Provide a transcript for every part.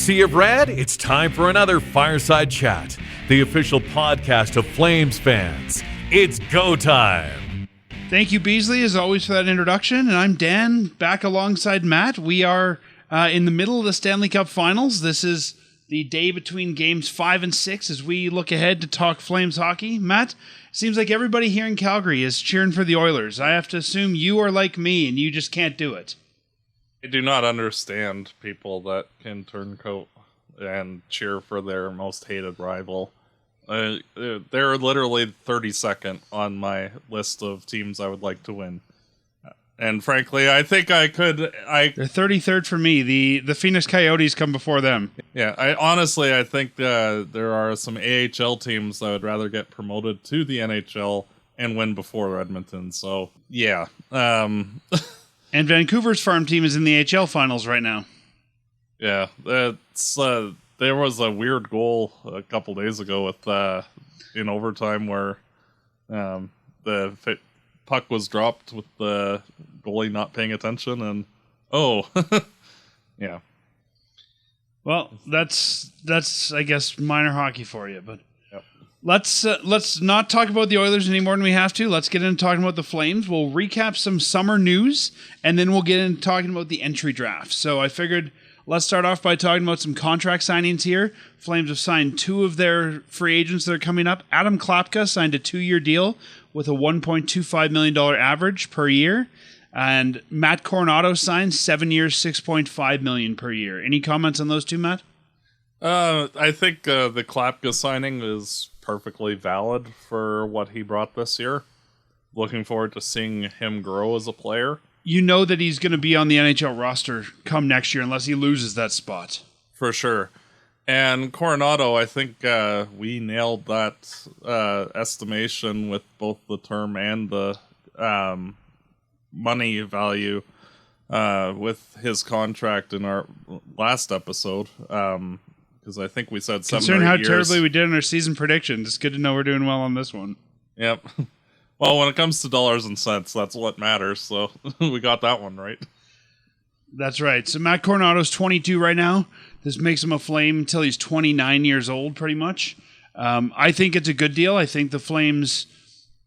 Sea of Red, it's time for another Fireside Chat, the official podcast of Flames fans. It's go time. Thank you, Beasley, as always, for that introduction. And I'm Dan, back alongside Matt. We are in the middle of the Stanley Cup Finals. This is the day between games 5 and 6 as we look ahead to talk Flames hockey. Matt, seems like everybody here in Calgary is cheering for the Oilers. I have to assume you are like me and you just can't do it. I do not understand people that can turncoat and cheer for their most hated rival. They're literally 32nd on my list of teams I would like to win. And frankly, I think I could... They're 33rd for me. The Phoenix Coyotes come before them. Yeah, I think there are some AHL teams that would rather get promoted to the NHL and win before Edmonton. So, yeah. And Vancouver's farm team is in the HL finals right now. Yeah, it's there was a weird goal a couple days ago with in overtime where the puck was dropped with the goalie not paying attention, and yeah. Well, that's I guess minor hockey for you, but. Yep. Let's not talk about the Oilers any more than we have to. Let's get into talking about the Flames. We'll recap some summer news, and then we'll get into talking about the entry draft. So I figured let's start off by talking about some contract signings here. Flames have signed 2 of their free agents that are coming up. Adam Klapka signed a 2-year deal with a $1.25 million average per year. And Matt Coronato signed 7 years, $6.5 million per year. Any comments on those two, Matt? I think the Klapka signing is perfectly valid for what he brought this year. Looking forward to seeing him grow as a player. You know that he's going to be on the NHL roster come next year unless he loses that spot. For sure. And Coronato, I think we nailed that estimation with both the term and the money value with his contract in our last episode. Because I think we said 7 or 8 years. Considering how terribly we did in our season predictions, it's good to know we're doing well on this one. Yep. Well, when it comes to dollars and cents, that's what matters. So we got that one right. That's right. So Matt Coronato's 22 right now. This makes him a Flame until he's 29 years old, pretty much. I think it's a good deal. I think the Flames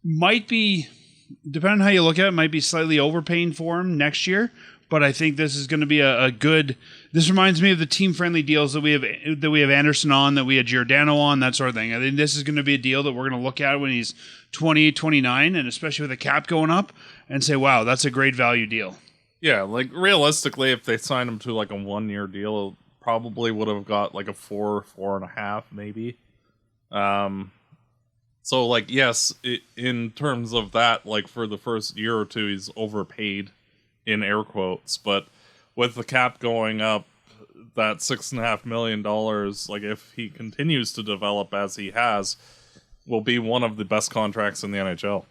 might be, depending on how you look at it, might be slightly overpaying for him next year. But I think this is going to be a good. This reminds me of the team-friendly deals that we have Anderson on, that we had Giordano on, that sort of thing. I think this is going to be a deal that we're going to look at when he's 28, 29, and especially with the cap going up, and say, wow, that's a great value deal. Yeah, like realistically, if they signed him to like a 1-year deal, it probably would have got like a 4.5, maybe. So like, yes, in terms of that, like for the first year or two, he's overpaid. In air quotes, but with the cap going up, that $6.5 million, like if he continues to develop as he has, will be one of the best contracts in the NHL.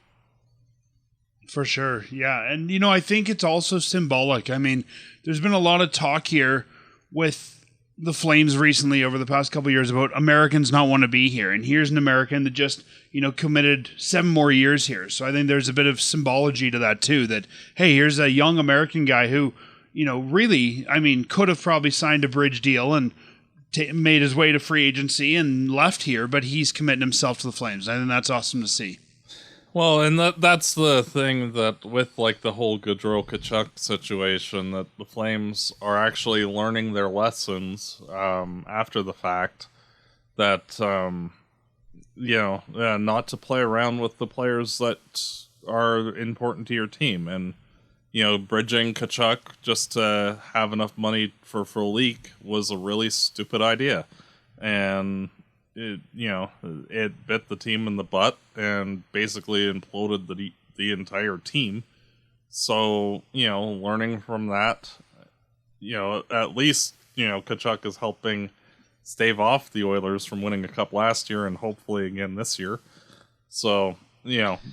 For sure, yeah. And, I think it's also symbolic. I mean, there's been a lot of talk here with the Flames recently over the past couple of years about Americans not want to be here. And here's an American that just, committed 7 more years here. So I think there's a bit of symbology to that too, that, hey, here's a young American guy who, really, could have probably signed a bridge deal and made his way to free agency and left here, but he's committing himself to the Flames. I think that's awesome to see. Well, and that's the thing that with like the whole Gaudreau Tkachuk situation, that the Flames are actually learning their lessons after the fact. That not to play around with the players that are important to your team, and bridging Tkachuk just to have enough money for Frolik was a really stupid idea, and. It bit the team in the butt and basically imploded the entire team. So, learning from that, at least, Tkachuk is helping stave off the Oilers from winning a cup last year and hopefully again this year. So,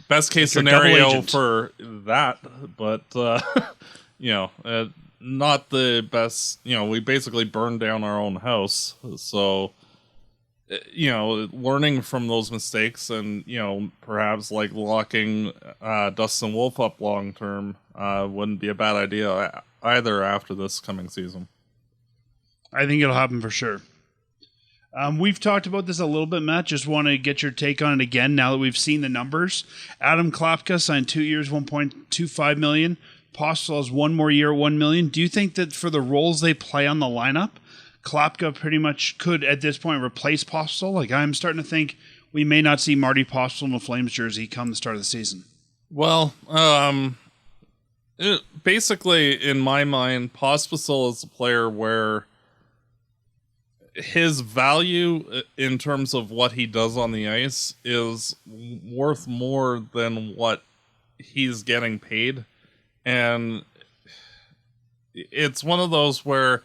best case scenario for that, but, not the best, we basically burned down our own house. So, learning from those mistakes and, perhaps like locking Dustin Wolf up long term wouldn't be a bad idea either after this coming season. I think it'll happen for sure. We've talked about this a little bit, Matt. Just want to get your take on it again now that we've seen the numbers. Adam Klapka signed 2 years, $1.25 million. Pospisil has 1 more year, $1 million. Do you think that for the roles they play on the lineup, Klapka pretty much could, at this point, replace Pospisil? Like, I'm starting to think we may not see Marty Pospisil in the Flames jersey come the start of the season. Well, basically, in my mind, Pospisil is a player where his value in terms of what he does on the ice is worth more than what he's getting paid. And it's one of those where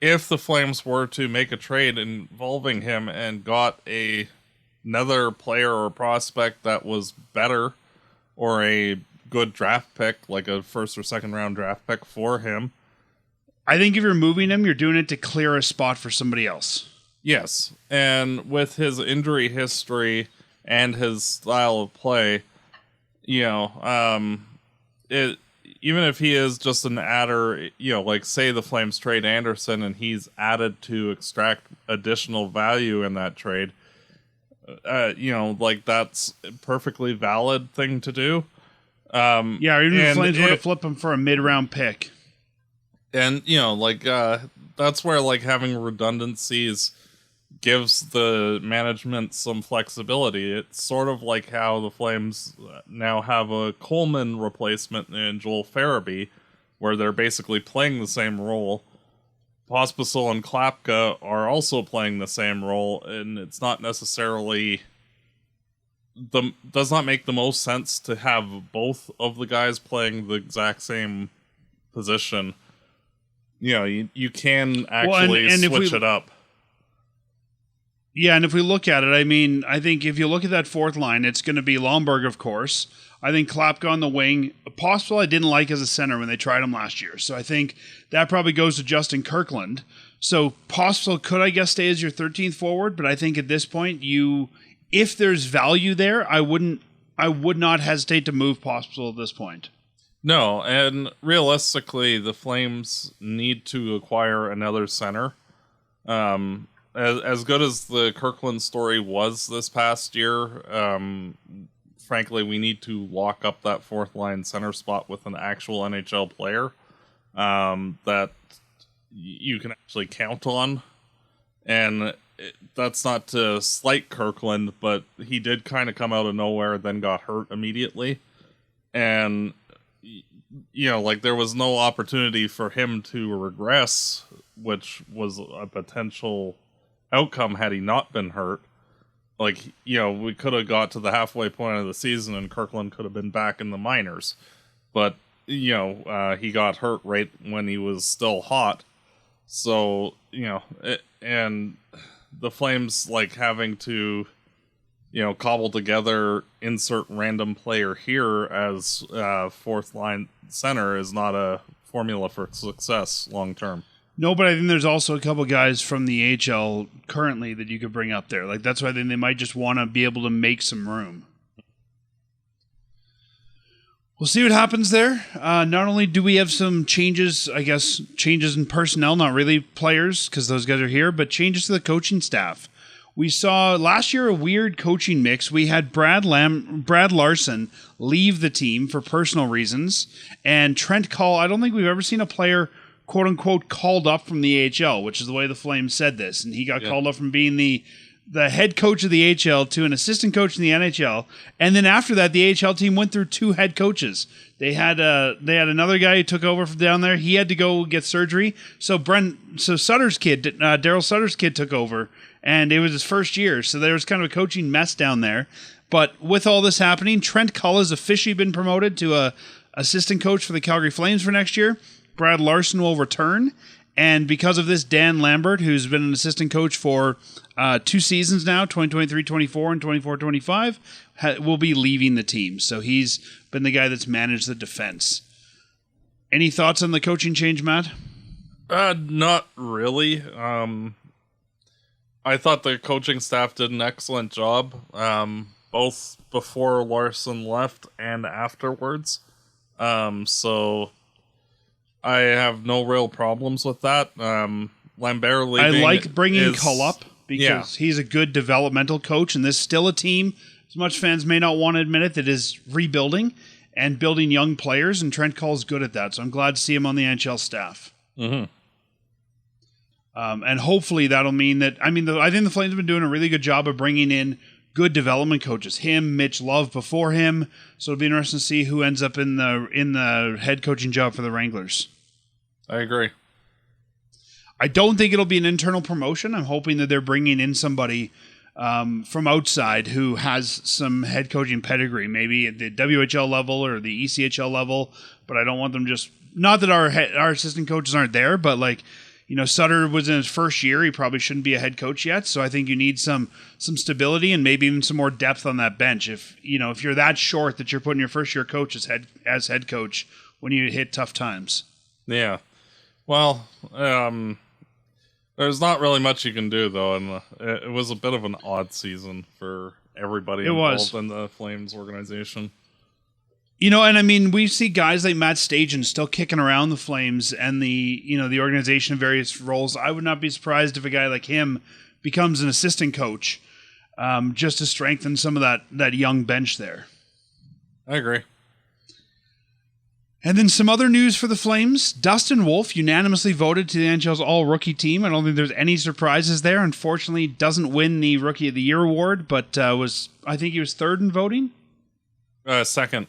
if the Flames were to make a trade involving him and got another player or prospect that was better, or a good draft pick, like a first or second round draft pick for him, I think if you're moving him, you're doing it to clear a spot for somebody else. Yes, and with his injury history and his style of play, even if he is just an adder, like say the Flames trade Anderson and he's added to extract additional value in that trade, like that's a perfectly valid thing to do. Or even the Flames were to flip him for a mid-round pick. And, that's where, like, having redundancies gives the management some flexibility. It's sort of like how the Flames now have a Coleman replacement in Joel Farabee, where they're basically playing the same role. Pospisil and Klapka are also playing the same role, and it's not necessarily... does not make the most sense to have both of the guys playing the exact same position. You can actually switch it up. Yeah, and if we look at it, I mean, I think if you look at that fourth line, it's going to be Lomberg, of course. I think Klapka on the wing. Pospisil I didn't like as a center when they tried him last year. So I think that probably goes to Justin Kirkland. So Pospisil could, I guess, stay as your 13th forward, but I think at this point, if there's value there, I would not hesitate to move Pospisil at this point. No, and realistically, the Flames need to acquire another center. As good as the Kirkland story was this past year, frankly, we need to lock up that fourth line center spot with an actual NHL player that you can actually count on. And that's not to slight Kirkland, but he did kind of come out of nowhere, then got hurt immediately. And like there was no opportunity for him to regress, which was a potential outcome had he not been hurt. Like, we could have got to the halfway point of the season and Kirkland could have been back in the minors. But, he got hurt right when he was still hot. So, and the Flames, like, having to, cobble together, insert random player here as fourth line center is not a formula for success long term. No, but I think there's also a couple guys from the AHL currently that you could bring up there. Like, that's why I think they might just want to be able to make some room. We'll see what happens there. Not only do we have some changes, I guess, changes in personnel, not really players because those guys are here, but changes to the coaching staff. We saw last year a weird coaching mix. We had Brad Larson leave the team for personal reasons, and Trent Cull, I don't think we've ever seen a player, quote-unquote, called up from the AHL, which is the way the Flames said this, and he got called up from being the head coach of the AHL to an assistant coach in the NHL, and then after that, the AHL team went through 2 head coaches. They had another guy who took over from down there. He had to go get surgery, so Sutter's kid, Daryl Sutter's kid, took over, and it was his first year, so there was kind of a coaching mess down there. But with all this happening, Trent Cull has officially been promoted to a assistant coach for the Calgary Flames for next year. Brad Larson will return, and because of this, Dan Lambert, who's been an assistant coach for 2 seasons now, 2023-24 and 24-25, will be leaving the team. So he's been the guy that's managed the defense. Any thoughts on the coaching change, Matt? Not really. I thought the coaching staff did an excellent job, both before Larson left and afterwards. So I have no real problems with that. Lambert I leaving. like bringing Cull up because he's a good developmental coach, and this is still a team, as much fans may not want to admit it, that is rebuilding and building young players, and Trent Cull's good at that. So I'm glad to see him on the NHL staff. Mm-hmm. And hopefully that'll mean that, I think the Flames have been doing a really good job of bringing in good development coaches. Him, Mitch Love before him. So it'll be interesting to see who ends up in the head coaching job for the Wranglers. I agree. I don't think it'll be an internal promotion. I'm hoping that they're bringing in somebody from outside who has some head coaching pedigree, maybe at the WHL level or the ECHL level. But I don't want them just, not that our assistant coaches aren't there, but like, Sutter was in his first year. He probably shouldn't be a head coach yet. So I think you need some stability and maybe even some more depth on that bench. If you're that short that you're putting your first year coach as head coach when you hit tough times. Yeah. Well, there's not really much you can do though, and it was a bit of an odd season for everybody involved in the Flames organization. We see guys like Matt Stajan still kicking around the Flames and the organization in various roles. I would not be surprised if a guy like him becomes an assistant coach, just to strengthen some of that young bench there. I agree. And then some other news for the Flames. Dustin Wolf unanimously voted to the NHL's all-rookie team. I don't think there's any surprises there. Unfortunately, doesn't win the Rookie of the Year award, but I think he was third in voting? Second.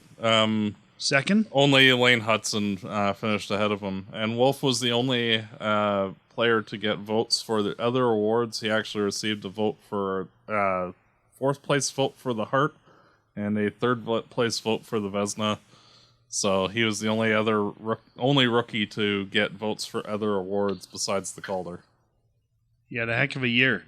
Second? Only Elaine Hudson finished ahead of him. And Wolf was the only player to get votes for the other awards. He actually received a vote for fourth place vote for the Hart and a third place vote for the Vezina. So he was the only rookie to get votes for other awards besides the Calder. He had a heck of a year.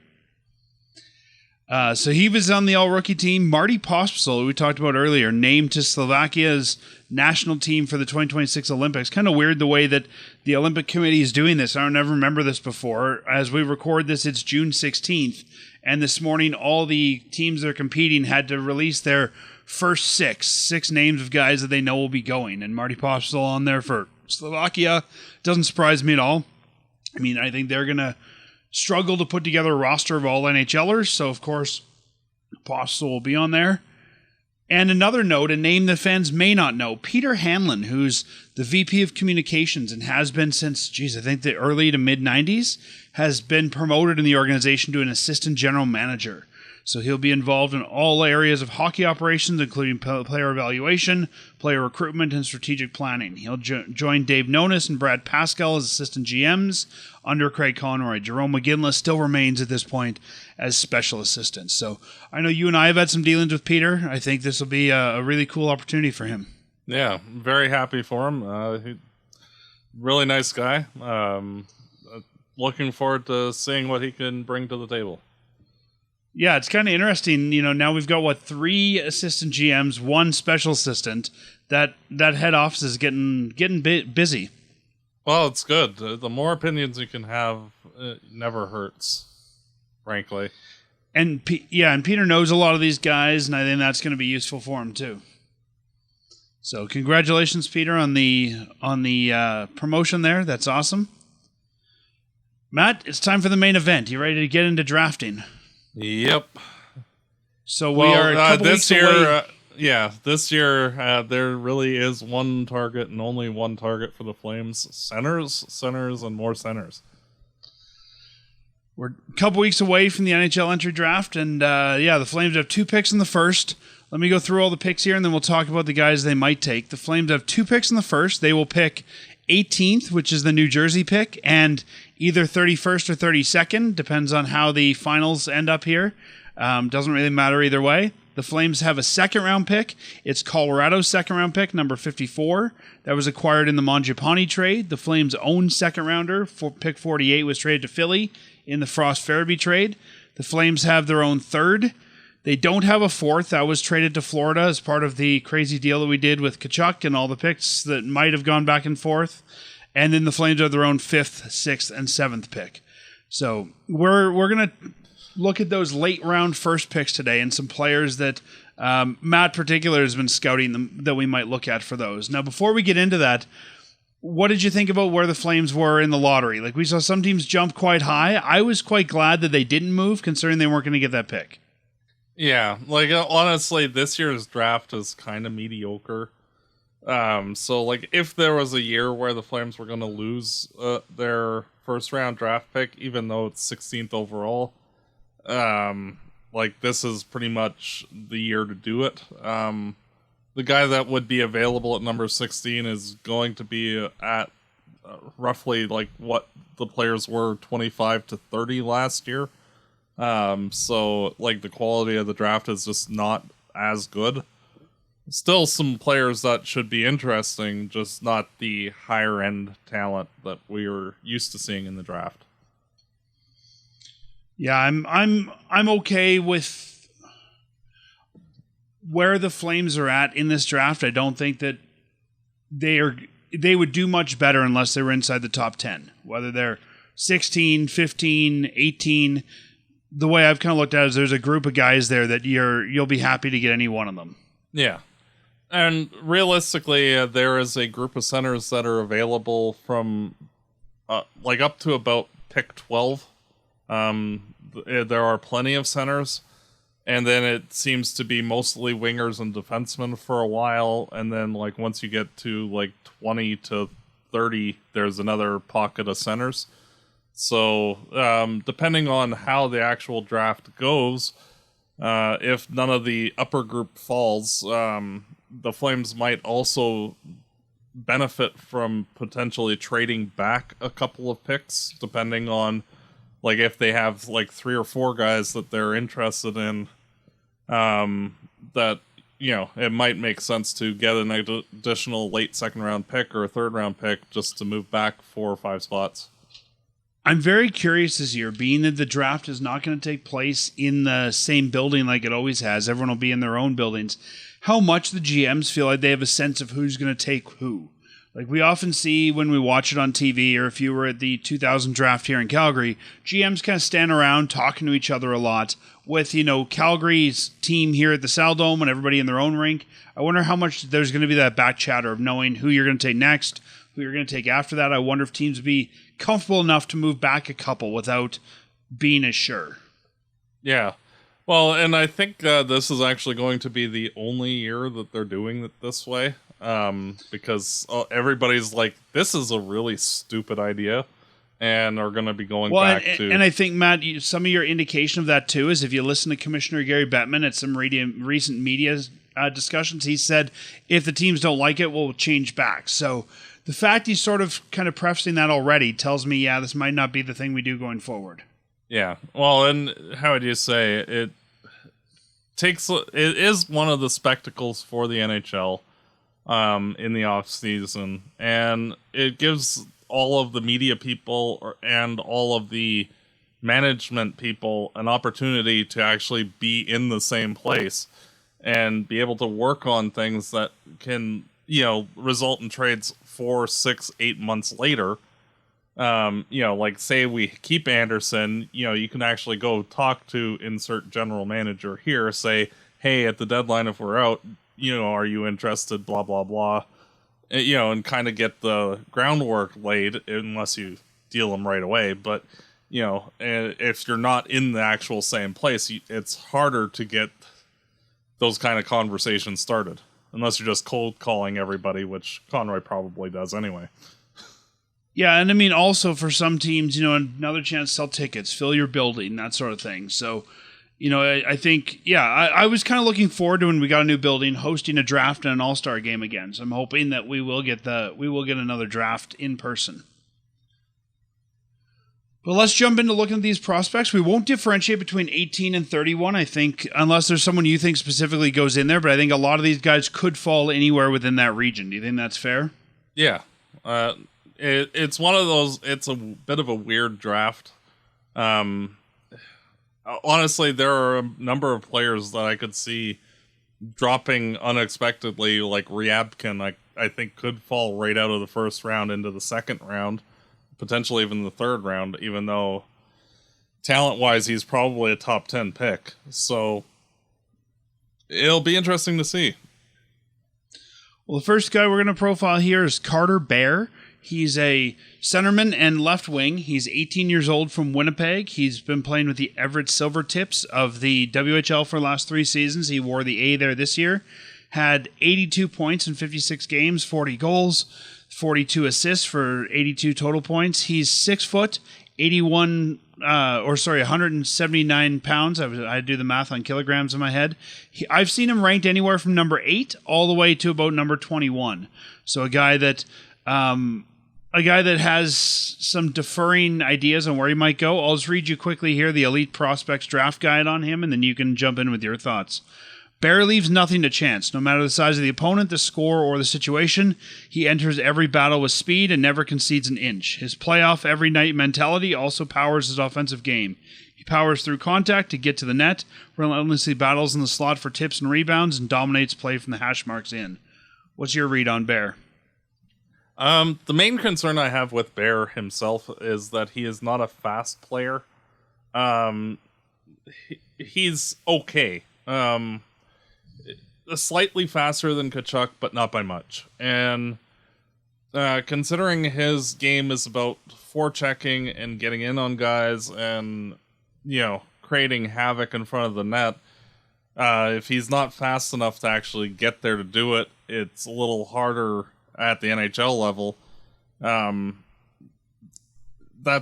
So he was on the all-rookie team. Marty Pospisil, who we talked about earlier, named to Slovakia's national team for the 2026 Olympics. Kind of weird the way that the Olympic Committee is doing this. I don't ever remember this before. As we record this, it's June 16th. And this morning, all the teams that are competing had to release their first six names of guys that they know will be going. And Marty Pospisil on there for Slovakia. Doesn't surprise me at all. I think they're going to struggle to put together a roster of all NHLers, so of course Pospisil will be on there. And another note, a name that fans may not know, Peter Hanlon, who's the VP of Communications and has been since, I think the early to mid-90s, has been promoted in the organization to an assistant general manager. So he'll be involved in all areas of hockey operations, including player evaluation, player recruitment, and strategic planning. He'll join Dave Nonis and Brad Pascal as assistant GMs under Craig Conroy. Jerome McGinley still remains at this point as special assistant. So I know you and I have had some dealings with Peter. I think this will be a really cool opportunity for him. Yeah, very happy for him. Really nice guy. Looking forward to seeing what he can bring to the table. Yeah, it's kind of interesting. Now we've got, 3 assistant GMs, 1 special assistant. That head office is getting busy. Well, it's good. The more opinions you can have, it never hurts, frankly. And Peter knows a lot of these guys, and I think that's going to be useful for him too. So congratulations, Peter, on the promotion there. That's awesome. Matt, it's time for the main event. You ready to get into drafting? Yep. So we are a couple this weeks year. away. This year there really is one target and only one target for the Flames: centers, and more centers. We're a couple weeks away from the NHL entry draft, and the Flames have 2 picks in the first. Let me go through all the picks here, and then we'll talk about the guys they might take. The Flames have 2 picks in the first. They will pick 18th, which is the New Jersey pick, and either 31st or 32nd, depends on how the finals end up here. Doesn't really matter either way. The Flames have a second-round pick. It's Colorado's second-round pick, number 54. That was acquired in the Mangiapane trade. The Flames' own second-rounder, pick 48, was traded to Philly in the Frost Farabee trade. The Flames have their own third. They don't have a fourth. That was traded to Florida as part of the crazy deal that we did with Tkachuk and all the picks that might have gone back and forth. And then the Flames have their own 5th, 6th, and 7th pick. So we're going to look at those late round first picks today and some players that Matt particular has been scouting them that we might look at for those. Now, before we get into that, what did you think about where the Flames were in the lottery? Like, we saw some teams jump quite high. I was quite glad that they didn't move, considering they weren't going to get that pick. Yeah, like honestly, this year's draft is kind of mediocre. So like if there was a year where the Flames were going to lose their first round draft pick, even though it's 16th overall, like this is pretty much the year to do it. The guy that would be available at number 16 is going to be at roughly like what the players were 25 to 30 last year. So like the quality of the draft is just not as good. Still some players that should be interesting, just not the higher end talent that we were used to seeing in the draft. Yeah, I'm okay with where the Flames are at in this draft. I don't think that they would do much better unless they were inside the top 10. Whether they're 16, 15, 18, the way I've kind of looked at it is there's a group of guys there that you'll be happy to get any one of them. Yeah. And realistically, there is a group of centers that are available from like up to about pick 12. There are plenty of centers, and then it seems to be mostly wingers and defensemen for a while, and then like once you get to like 20 to 30, there's another pocket of centers. So depending on how the actual draft goes, if none of the upper group falls, the Flames might also benefit from potentially trading back a couple of picks, depending on like if they have like 3 or 4 guys that they're interested in, that, you know, it might make sense to get an additional late second round pick or a third round pick just to move back 4 or 5 spots. I'm very curious this year, being that the draft is not going to take place in the same building like it always has. Everyone will be in their own buildings. How much the GMs feel like they have a sense of who's going to take who. Like we often see when we watch it on TV, or if you were at the 2000 draft here in Calgary, GMs kind of stand around talking to each other a lot with, you know, Calgary's team here at the Saddle Dome and everybody in their own rink. I wonder how much there's going to be that back chatter of knowing who you're going to take next, who you're going to take after that. I wonder if teams would be comfortable enough to move back a couple without being as sure. Yeah. Well, and I think this is actually going to be the only year that they're doing it this way, because everybody's like, this is a really stupid idea, and are going to be going back to... And I think, Matt, some of your indication of that, too, is if you listen to Commissioner Gary Bettman at some recent media discussions, he said, if the teams don't like it, we'll change back. So the fact he's sort of kind of prefacing that already tells me, yeah, this might not be the thing we do going forward. Yeah. Well, and how would you say it is one of the spectacles for the NHL in the off season, and it gives all of the media people and all of the management people an opportunity to actually be in the same place and be able to work on things that can, you know, result in trades 4, 6, 8 months later. You know, like say we keep Anderson, you know, you can actually go talk to insert general manager here, say, hey, at the deadline, if we're out, you know, are you interested, blah, blah, blah, you know, and kind of get the groundwork laid, unless you deal them right away. But, you know, if you're not in the actual same place, it's harder to get those kind of conversations started, unless you're just cold calling everybody, which Conroy probably does anyway. Yeah, and I mean, also for some teams, you know, another chance to sell tickets, fill your building, that sort of thing. So, you know, I think, yeah, I was kind of looking forward to when we got a new building, hosting a draft and an all-star game again. So I'm hoping that we will get another draft in person. But let's jump into looking at these prospects. We won't differentiate between 18 and 31, I think, unless there's someone you think specifically goes in there. But I think a lot of these guys could fall anywhere within that region. Do you think that's fair? Yeah. It's one of those, it's a bit of a weird draft. Honestly, there are a number of players that I could see dropping unexpectedly, like Ryabkin, I think could fall right out of the first round into the second round, potentially even the third round, even though talent-wise he's probably a top 10 pick. So it'll be interesting to see. Well, the first guy we're going to profile here is Carter Bear. He's a centerman and left wing. He's 18 years old from Winnipeg. He's been playing with the Everett Silvertips of the WHL for the last 3 seasons. He wore the A there this year. Had 82 points in 56 games, 40 goals, 42 assists for 82 total points. He's 6 foot, 179 pounds. I do the math on kilograms in my head. I've seen him ranked anywhere from number 8 all the way to about number 21. So a guy that has some differing ideas on where he might go. I'll just read you quickly here the Elite Prospects Draft Guide on him, and then you can jump in with your thoughts. Bear leaves nothing to chance. No matter the size of the opponent, the score, or the situation, he enters every battle with speed and never concedes an inch. His playoff every night mentality also powers his offensive game. He powers through contact to get to the net, relentlessly battles in the slot for tips and rebounds, and dominates play from the hash marks in. What's your read on Bear? The main concern I have with Bear himself is that he is not a fast player. He's okay. Slightly faster than Tkachuk, but not by much. And considering his game is about forechecking and getting in on guys and, creating havoc in front of the net, if he's not fast enough to actually get there to do it, it's a little harder at the NHL level. That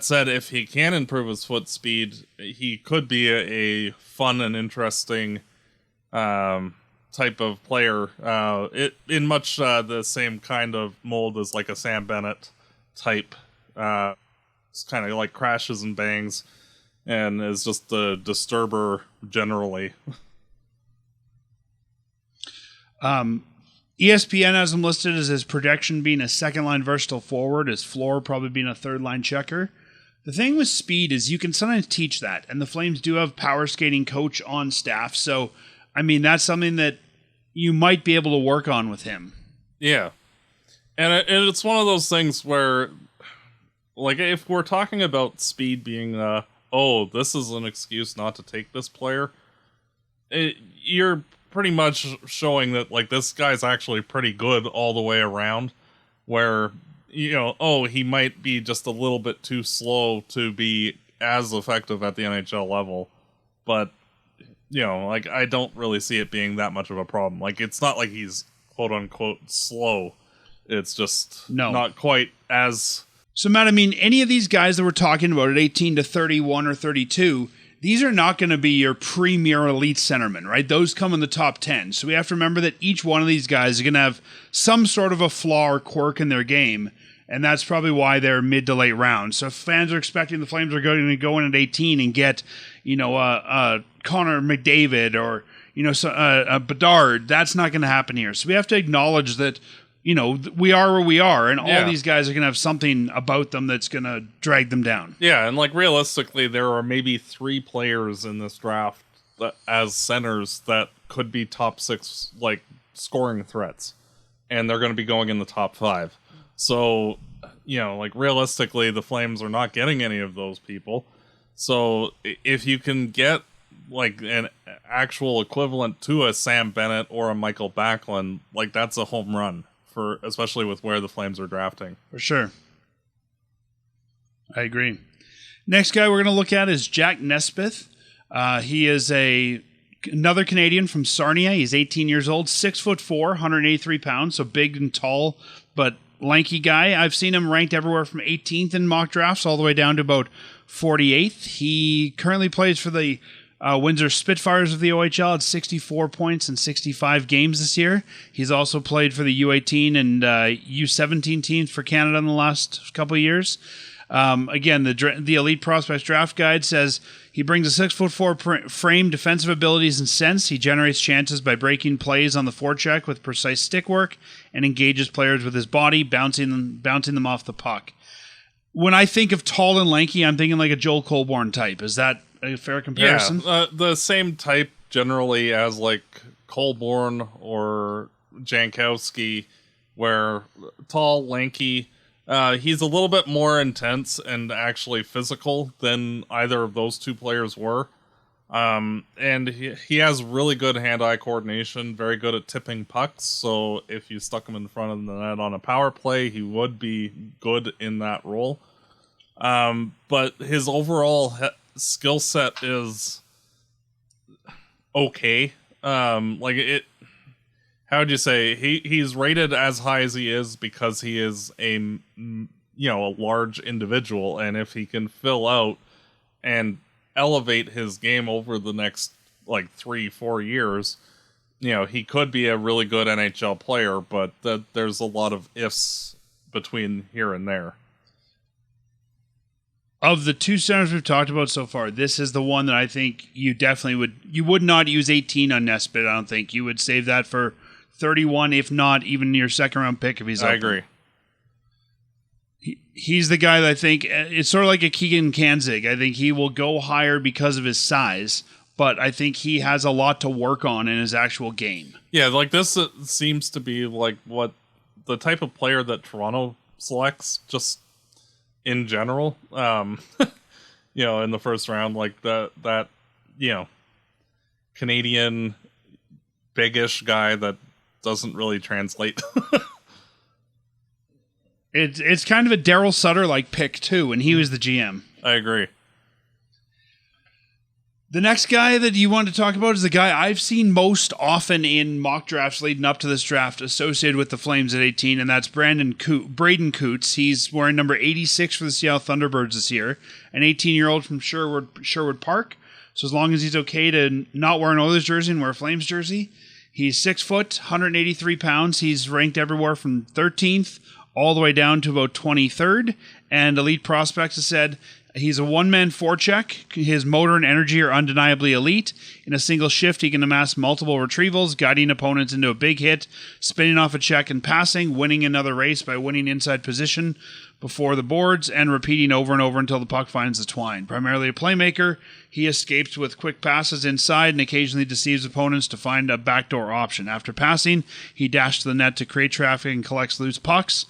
said, if he can improve his foot speed, he could be a fun and interesting type of player, in much the same kind of mold as like a Sam Bennett type. It's kind of like crashes and bangs and is just a disturber generally. ESPN has him listed as his projection being a second-line versatile forward, his floor probably being a third-line checker. The thing with speed is you can sometimes teach that, and the Flames do have power skating coach on staff, so that's something that you might be able to work on with him. Yeah. And it's one of those things where, like, if we're talking about speed being, this is an excuse not to take this player, you're pretty much showing that, like, this guy's actually pretty good all the way around, where, he might be just a little bit too slow to be as effective at the NHL level, but I don't really see it being that much of a problem. Like, it's not like he's quote-unquote slow. It's just not quite as... So, Matt, any of these guys that we're talking about at 18 to 31 or 32, these are not going to be your premier elite centermen, right? Those come in the top 10. So we have to remember that each one of these guys is going to have some sort of a flaw or quirk in their game, and that's probably why they're mid to late rounds. So if fans are expecting the Flames are going to go in at 18 and get, Connor McDavid or, Bedard, that's not going to happen here. So we have to acknowledge that, we are where we are, and all these guys are going to have something about them that's going to drag them down. Yeah, and realistically, there are maybe 3 players in this draft that, as centers that could be top 6, scoring threats, and they're going to be going in the top 5. So, realistically, the Flames are not getting any of those people. So if you can get an actual equivalent to a Sam Bennett or a Michael Backlund, that's a home run, for especially with where the Flames are drafting. For sure. I agree. Next guy we're going to look at is Jack Nesbitt. He is another Canadian from Sarnia. He's 18 years old, 6'4", 183 pounds, so big and tall, but lanky guy. I've seen him ranked everywhere from 18th in mock drafts all the way down to about 48th. He currently plays for the Windsor Spitfires of the OHL at 64 points in 65 games this year. He's also played for the U18 and U17 teams for Canada in the last couple of years. Again, the Elite Prospects Draft Guide says he brings a 6'4" frame, defensive abilities, and sense. He generates chances by breaking plays on the forecheck with precise stick work and engages players with his body, bouncing them off the puck. When I think of tall and lanky, I'm thinking like a Joel Colborne type. Is that a fair comparison? Yeah, the same type generally as Colborne or Jankowski, where tall, lanky. He's a little bit more intense and actually physical than either of those two players were. And he has really good hand-eye coordination, very good at tipping pucks. So if you stuck him in front of the net on a power play, he would be good in that role. But his overall skill set is okay. Like it. How would you say he's rated as high as he is because he is a large individual, and if he can fill out and elevate his game over the next 3-4 years, he could be a really good NHL player, but there's a lot of ifs between here and there. Of the two centers we've talked about so far, this is the one that I think you would not use 18 on Nesbitt. I don't think you would save that for 31, if not even your second round pick if he's open. I agree. He's the guy that I think it's sort of like a Keegan Kanzig. I think he will go higher because of his size, but I think he has a lot to work on in his actual game. Yeah, this seems to be what the type of player that Toronto selects just in general. In the first round, that Canadian big-ish guy that doesn't really translate. It's kind of a Daryl Sutter-like pick, too, and he was the GM. I agree. The next guy that you want to talk about is the guy I've seen most often in mock drafts leading up to this draft associated with the Flames at 18, and that's Braeden Cootes. He's wearing number 86 for the Seattle Thunderbirds this year, an 18-year-old from Sherwood Park. So as long as he's okay to not wear an Oilers jersey and wear a Flames jersey, he's 6 foot, 183 pounds. He's ranked everywhere from 13th all the way down to about 23rd, and Elite Prospects has said he's a one-man forecheck. His motor and energy are undeniably elite. In a single shift, he can amass multiple retrievals, guiding opponents into a big hit, spinning off a check and passing, winning another race by winning inside position before the boards, and repeating over and over until the puck finds the twine. Primarily a playmaker, he escapes with quick passes inside and occasionally deceives opponents to find a backdoor option. After passing, he dashes to the net to create traffic and collects loose pucks.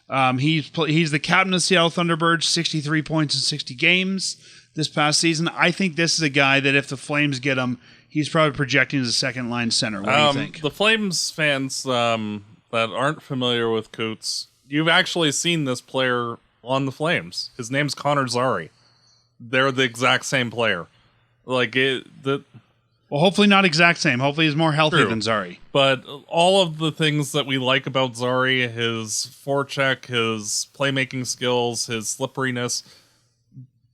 He's the captain of the Seattle Thunderbirds, 63 points in 60 games this past season. I think this is a guy that if the Flames get him, he's probably projecting as a second-line center. What do you think? The Flames fans that aren't familiar with Cootes, you've actually seen this player on the Flames. His name's Connor Zary. They're the exact same player. Well, hopefully not exact same. Hopefully he's more healthy than Zary. But all of the things that we like about Zary, his forecheck, his playmaking skills, his slipperiness,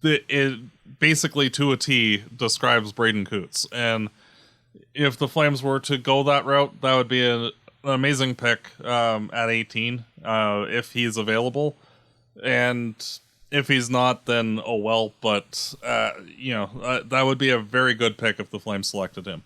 it basically to a T describes Braeden Cootes. And if the Flames were to go that route, that would be an amazing pick at 18 if he's available. And if he's not, then oh well. But that would be a very good pick if the Flames selected him.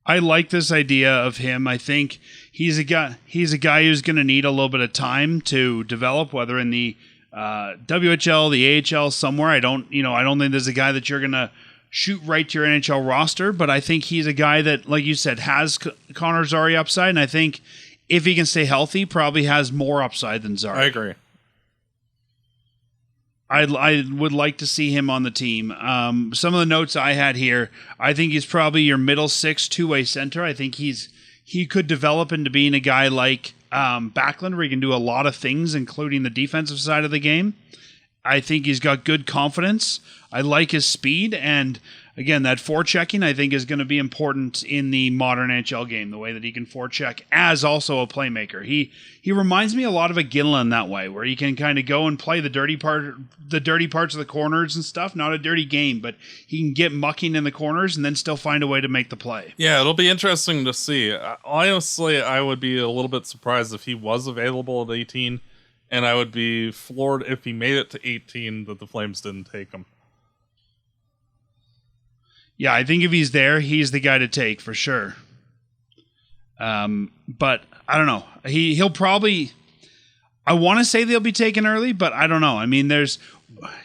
I like this idea of him. I think he's a guy who's going to need a little bit of time to develop, whether in the WHL, the AHL, somewhere. I don't think there's a guy that you're going to shoot right to your NHL roster, but I think he's a guy that, like you said, has Connor Zary upside, and I think if he can stay healthy, probably has more upside than Zary. I agree. I would like to see him on the team. Some of the notes I had here, I think he's probably your middle six two-way center. I think he could develop into being a guy like Backlund, where he can do a lot of things, including the defensive side of the game. I think he's got good confidence. I like his speed, and again, that forechecking I think is going to be important in the modern NHL game, the way that he can forecheck as also a playmaker. He reminds me a lot of a Ginla in that way, where he can kind of go and play the dirty parts of the corners and stuff. Not a dirty game, but he can get mucking in the corners and then still find a way to make the play. Yeah, it'll be interesting to see. Honestly, I would be a little bit surprised if he was available at 18, and I would be floored if he made it to 18 that the Flames didn't take him. Yeah, I think if he's there, he's the guy to take for sure. But I don't know. He'll probably. I want to say they'll be taken early, but I don't know. I mean,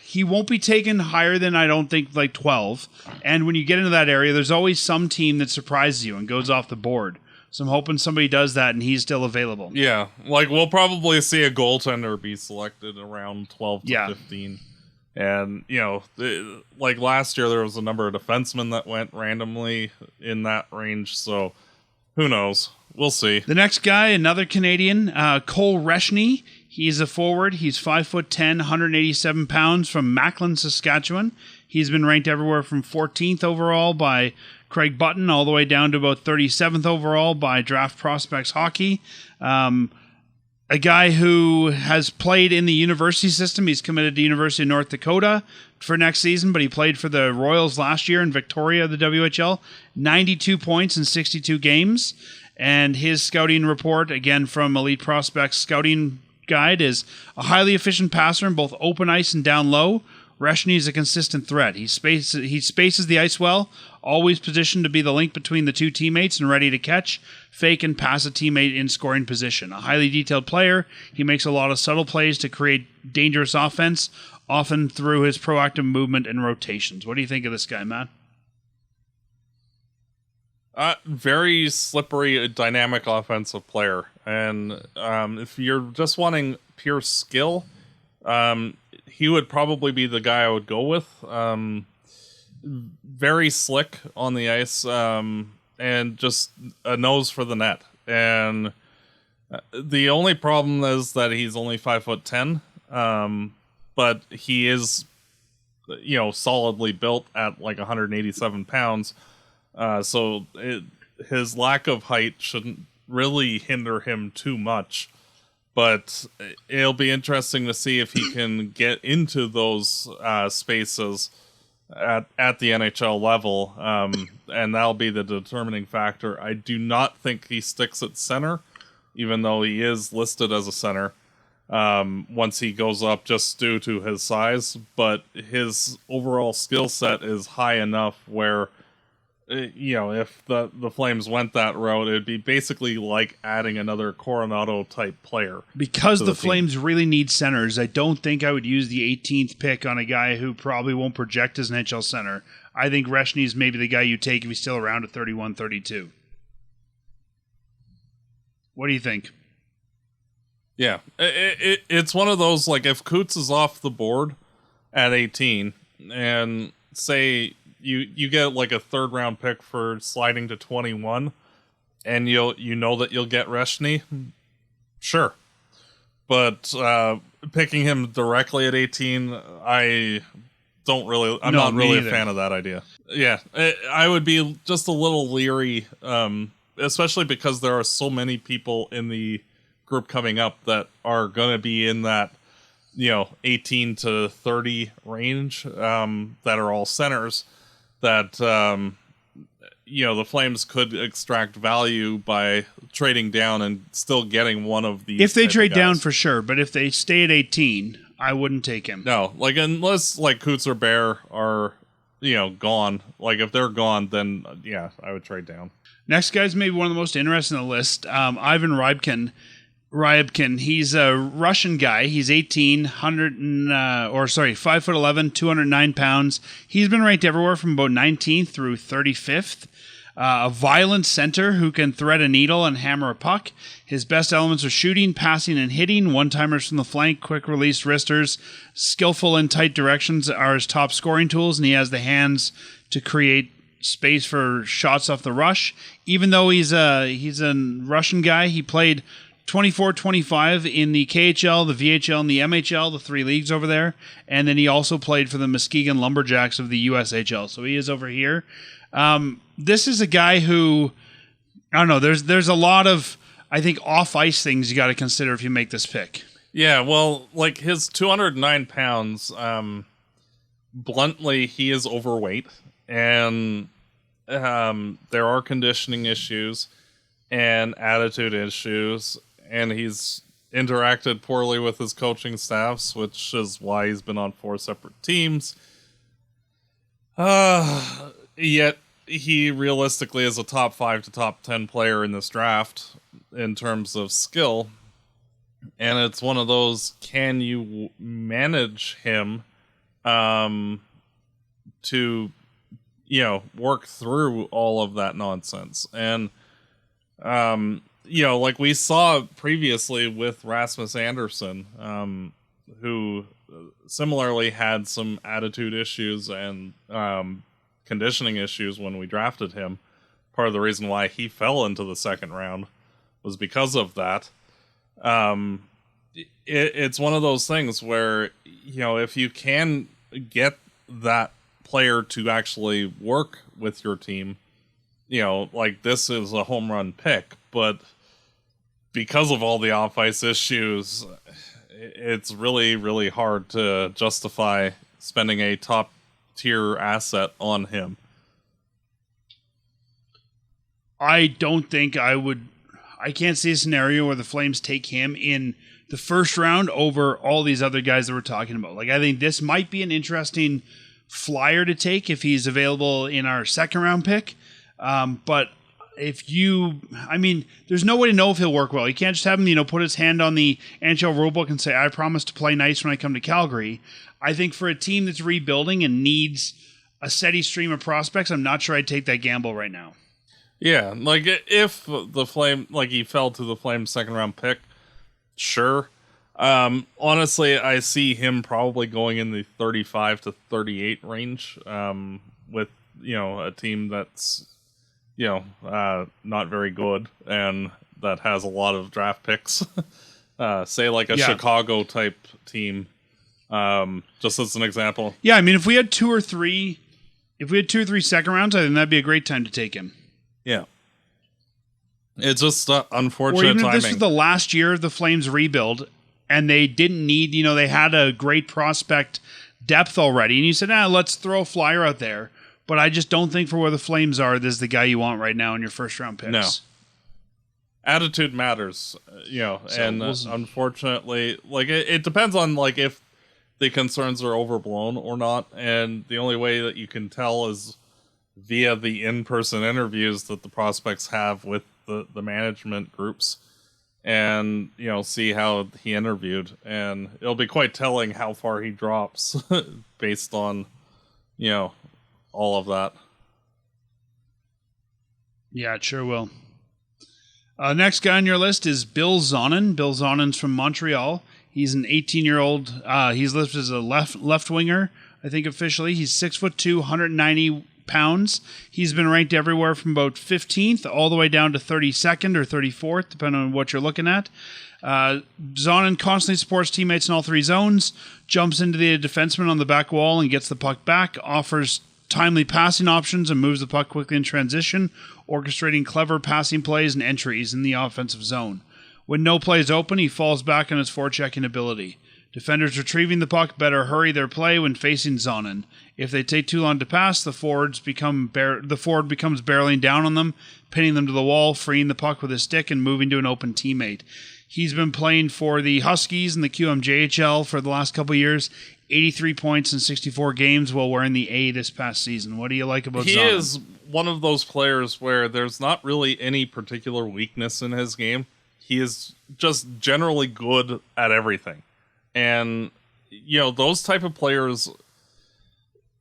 he won't be taken higher than I don't think like 12. And when you get into that area, there's always some team that surprises you and goes off the board. So I'm hoping somebody does that and he's still available. Yeah, we'll probably see a goaltender be selected around 12 to 15. And, like last year, there was a number of defensemen that went randomly in that range. So who knows? We'll see. The next guy, another Canadian, Cole Reschny. He's a forward. He's 5'10", 187 pounds from Macklin, Saskatchewan. He's been ranked everywhere from 14th overall by Craig Button all the way down to about 37th overall by Draft Prospects Hockey. A guy who has played in the university system. He's committed to University of North Dakota for next season, but he played for the Royals last year in Victoria, the WHL. 92 points in 62 games. And his scouting report, again from Elite Prospects Scouting Guide, is a highly efficient passer in both open ice and down low. Reschny is a consistent threat. He spaces the ice well, always positioned to be the link between the two teammates and ready to catch, fake, and pass a teammate in scoring position. A highly detailed player, he makes a lot of subtle plays to create dangerous offense, often through his proactive movement and rotations. What do you think of this guy, Matt? Very slippery, dynamic offensive player. And if you're just wanting pure skill, he would probably be the guy I would go with. Very slick on the ice, and just a nose for the net. And the only problem is that he's only 5'10", but he is, solidly built at like 187 pounds. So his lack of height shouldn't really hinder him too much. But it'll be interesting to see if he can get into those spaces at the NHL level, and that'll be the determining factor. I do not think he sticks at center, even though he is listed as a center, once he goes up just due to his size. But his overall skill set is high enough where, if the Flames went that route, it'd be basically like adding another Coronato type player. Because the Flames really need centers, I don't think I would use the 18th pick on a guy who probably won't project as an NHL center. I think Reschny is maybe the guy you take if he's still around at 31, 32. What do you think? Yeah, it's one of those, like, if Cootes is off the board at 18, and say you get like a third round pick for sliding to 21, and you know that you'll get Reschny, sure. But picking him directly at 18, I'm not really a fan of that idea. Yeah, I would be just a little leery, especially because there are so many people in the group coming up that are going to be in that 18 to 30 range, that are all centers, that the Flames could extract value by trading down and still getting one of these. If they trade down, for sure, but if they stay at 18, I wouldn't take him. No, like, unless like Cootes or Bear are gone. Like, if they're gone, then yeah, I would trade down. Next guy's maybe one of the most interesting on the list. Ivan Ryabkin, he's a Russian guy. He's 5'11", 209 pounds. He's been ranked everywhere from about 19th through 35th. A violent center who can thread a needle and hammer a puck. His best elements are shooting, passing, and hitting. One-timers from the flank, quick release wristers, skillful in tight directions are his top scoring tools, and he has the hands to create space for shots off the rush. Even though he's a Russian guy, he played 24-25 in the KHL, the VHL, and the MHL, the three leagues over there. And then he also played for the Muskegon Lumberjacks of the USHL. So he is over here. This is a guy who, I don't know, there's a lot of, I think, off-ice things you got to consider if you make this pick. Yeah, well, like, his 209 pounds, bluntly, he is overweight. And there are conditioning issues and attitude issues. And he's interacted poorly with his coaching staffs, which is why he's been on 4 separate teams. Yet he realistically is a top 5 to top 10 player in this draft in terms of skill. And it's one of those, can you manage him to, work through all of that nonsense? And, like we saw previously with Rasmus Andersson, who similarly had some attitude issues and conditioning issues when we drafted him. Part of the reason why he fell into the second round was because of that. It's one of those things where, if you can get that player to actually work with your team, like this is a home run pick, but because of all the off-ice issues, it's really, really hard to justify spending a top-tier asset on him. I don't think I can't see a scenario where the Flames take him in the first round over all these other guys that we're talking about. Like, I think this might be an interesting flyer to take if he's available in our second round pick. But there's no way to know if he'll work well. You can't just have him, put his hand on the NHL rulebook and say, I promise to play nice when I come to Calgary. I think for a team that's rebuilding and needs a steady stream of prospects, I'm not sure I'd take that gamble right now. Yeah, like if the Flame, like he fell to the Flames second round pick, sure. Honestly, I see him probably going in the 35 to 38 range, with, a team that's, not very good and that has a lot of draft picks. Say like a Chicago type team, just as an example. Yeah, I mean, if we had two or three second rounds, I think that'd be a great time to take him. Yeah. It's just unfortunate timing. Or even timing. if this was the last year of the Flames rebuild and they didn't need, they had a great prospect depth already, and you said, let's throw a flyer out there. But I just don't think for where the Flames are, this is the guy you want right now in your first round picks. No. Attitude matters, unfortunately, like it depends on like if the concerns are overblown or not, and the only way that you can tell is via the in-person interviews that the prospects have with the management groups, and see how he interviewed, and it'll be quite telling how far he drops based on all of that. Yeah, it sure will. Next guy on your list is Bill Zonnon. Bill Zonnon's from Montreal. He's an 18-year-old. He's listed as a left winger, I think officially. He's 6'2", 190 pounds. He's been ranked everywhere from about 15th all the way down to 32nd or 34th, depending on what you're looking at. Zonnon constantly supports teammates in all three zones, jumps into the defenseman on the back wall and gets the puck back, offers timely passing options and moves the puck quickly in transition, orchestrating clever passing plays and entries in the offensive zone. When no play is open, he falls back on his forechecking ability. Defenders retrieving the puck better hurry their play when facing Zonnon. If they take too long to pass, the forward becomes barreling down on them, pinning them to the wall, freeing the puck with his stick, and moving to an open teammate. He's been playing for the Huskies in the QMJHL for the last couple of years. 83 points in 64 games while wearing the A this past season. What do you like about Zonnon? He is one of those players where there's not really any particular weakness in his game. He is just generally good at everything. And, those type of players,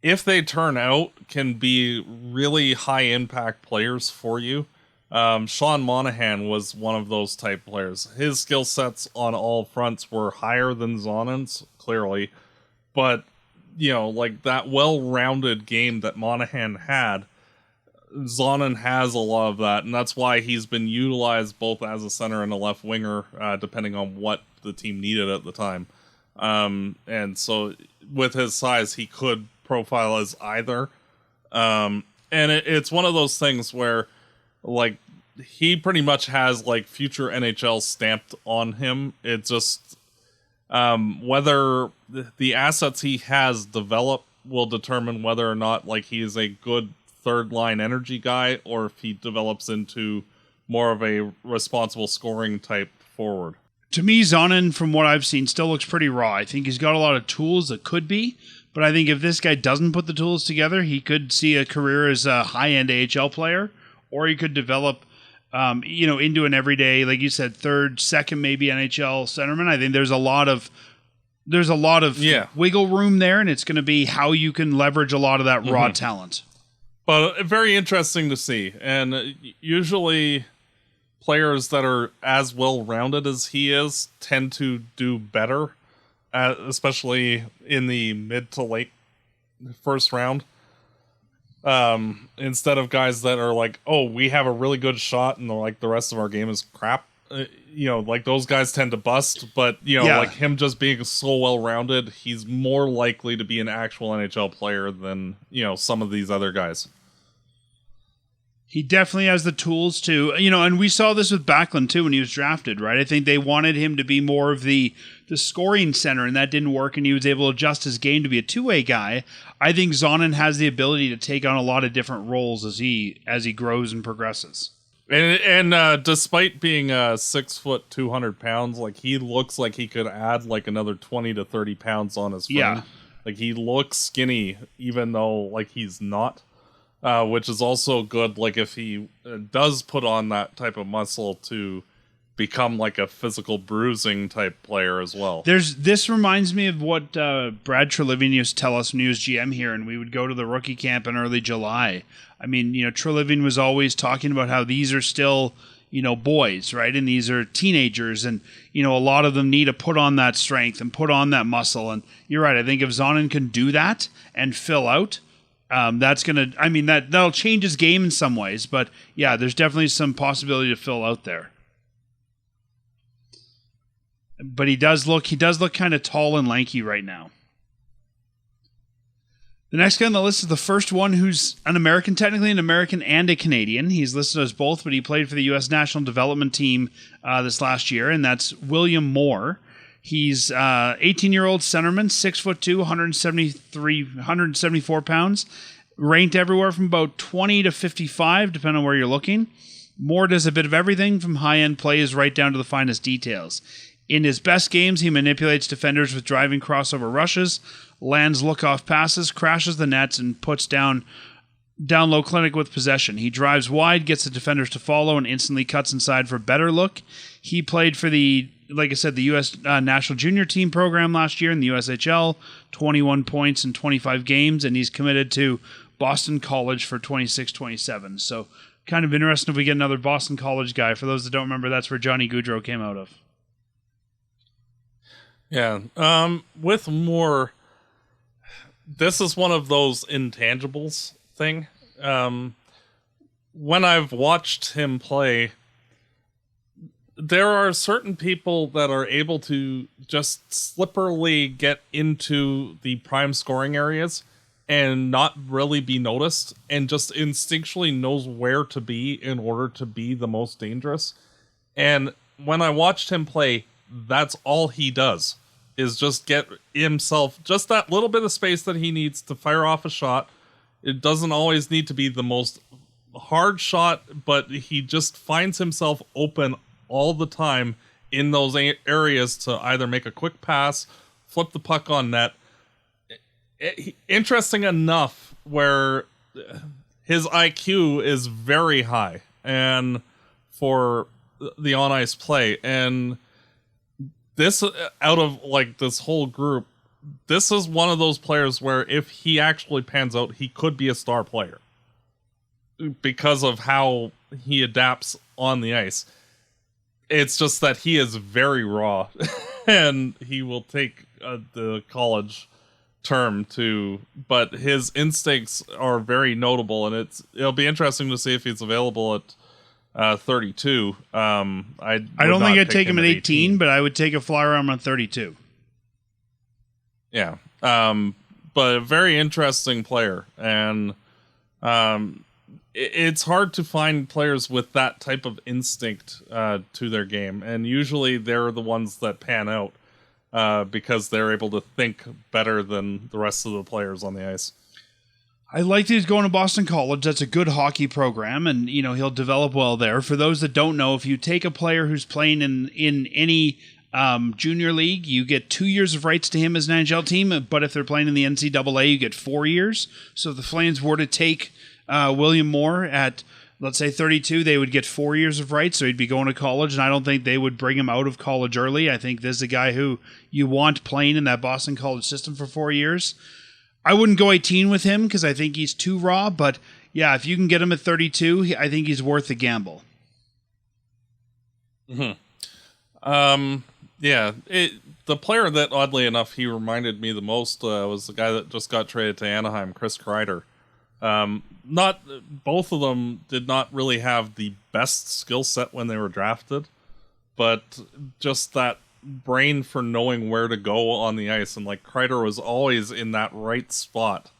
if they turn out, can be really high-impact players for you. Sean Monahan was one of those type players. His skill sets on all fronts were higher than Zonnon's, clearly. But, like that well-rounded game that Monahan had, Zonnon has a lot of that, and that's why he's been utilized both as a center and a left winger, depending on what the team needed at the time. And so with his size, he could profile as either. And it's one of those things where, like, he pretty much has, like, future NHL stamped on him. It just, whether the assets he has developed will determine whether or not, like, he is a good third-line energy guy, or if he develops into more of a responsible scoring type forward. To me, Zonnon, from what I've seen, still looks pretty raw. I think he's got a lot of tools that could be, but I think if this guy doesn't put the tools together, he could see a career as a high-end AHL player, or he could develop, into an everyday, like you said, third, second, maybe NHL centerman. I think there's a lot of wiggle room there, and it's going to be how you can leverage a lot of that raw talent. But very interesting to see, and usually players that are as well-rounded as he is tend to do better especially in the mid to late first round. Instead of guys that are like, oh, we have a really good shot and like the rest of our game is crap. Like those guys tend to bust, but like him just being so well-rounded, he's more likely to be an actual NHL player than, some of these other guys. He definitely has the tools to, and we saw this with Backlund too when he was drafted, right? I think they wanted him to be more of the scoring center, and that didn't work, and he was able to adjust his game to be a two-way guy. I think Zonnon has the ability to take on a lot of different roles as he grows and progresses. And despite being 6 foot 200 pounds, like he looks like he could add like another 20 to 30 pounds on his frame. Yeah. Like he looks skinny, even though like he's not. Which is also good, like if he does put on that type of muscle to become like a physical bruising type player as well. This reminds me of what Brad Treliving used to tell us when he was GM here, and we would go to the rookie camp in early July. I mean, Treliving was always talking about how these are still, boys, right? And these are teenagers, and, a lot of them need to put on that strength and put on that muscle. And you're right, I think if Zonnon can do that and fill out, that's going to, that'll change his game in some ways, but yeah, there's definitely some possibility to fill out there. But he does look kind of tall and lanky right now. The next guy on the list is the first one who's an American, technically an American and a Canadian. He's listed as both, but he played for the U.S. National Development Team this last year, and that's William Moore. He's 18-year-old centerman, 6'2", 174 pounds, ranked everywhere from about 20 to 55, depending on where you're looking. Moore does a bit of everything, from high-end plays right down to the finest details. In his best games, he manipulates defenders with driving crossover rushes, lands look-off passes, crashes the nets, and puts down low clinic with possession. He drives wide, gets the defenders to follow, and instantly cuts inside for a better look. He played for the U.S. National Junior Team program last year in the USHL, 21 points in 25 games, and he's committed to Boston College for 26-27. So kind of interesting if we get another Boston College guy. For those that don't remember, that's where Johnny Gaudreau came out of. Yeah. With Moore, this is one of those intangibles thing. When I've watched him play, there are certain people that are able to just slipperily get into the prime scoring areas and not really be noticed, and just instinctually knows where to be in order to be the most dangerous. And when I watched him play, that's all he does, is just get himself just that little bit of space that he needs to fire off a shot. It doesn't always need to be the most hard shot, but he just finds himself open all the time in those areas to either make a quick pass, flip the puck on net. Interesting enough, where his IQ is very high and for the on-ice play. And this, out of like this whole group, this is one of those players where if he actually pans out, he could be a star player because of how he adapts on the ice. It's just that he is very raw and he will take the college term too, but his instincts are very notable, and it'll be interesting to see if he's available at 32. I don't think I'd take him at 18, but I would take a flyer on 32. Yeah. But a very interesting player, and it's hard to find players with that type of instinct to their game, and usually they're the ones that pan out because they're able to think better than the rest of the players on the ice. I like that he's going to Boston College. That's a good hockey program, and he'll develop well there. For those that don't know, if you take a player who's playing in any junior league, you get 2 years of rights to him as an NHL team, but if they're playing in the NCAA, you get 4 years. So if the Flames were to take William Moore at, let's say, 32, they would get 4 years of rights, so he'd be going to college, and I don't think they would bring him out of college early. I think this is a guy who you want playing in that Boston College system for 4 years. I wouldn't go 18 with him because I think he's too raw, but yeah, if you can get him at 32, I think he's worth the gamble. Mm-hmm. Yeah, the player that, oddly enough, he reminded me the most was the guy that just got traded to Anaheim, Chris Kreider. Not both of them did not really have the best skill set when they were drafted, but just that brain for knowing where to go on the ice. And like Kreider was always in that right spot,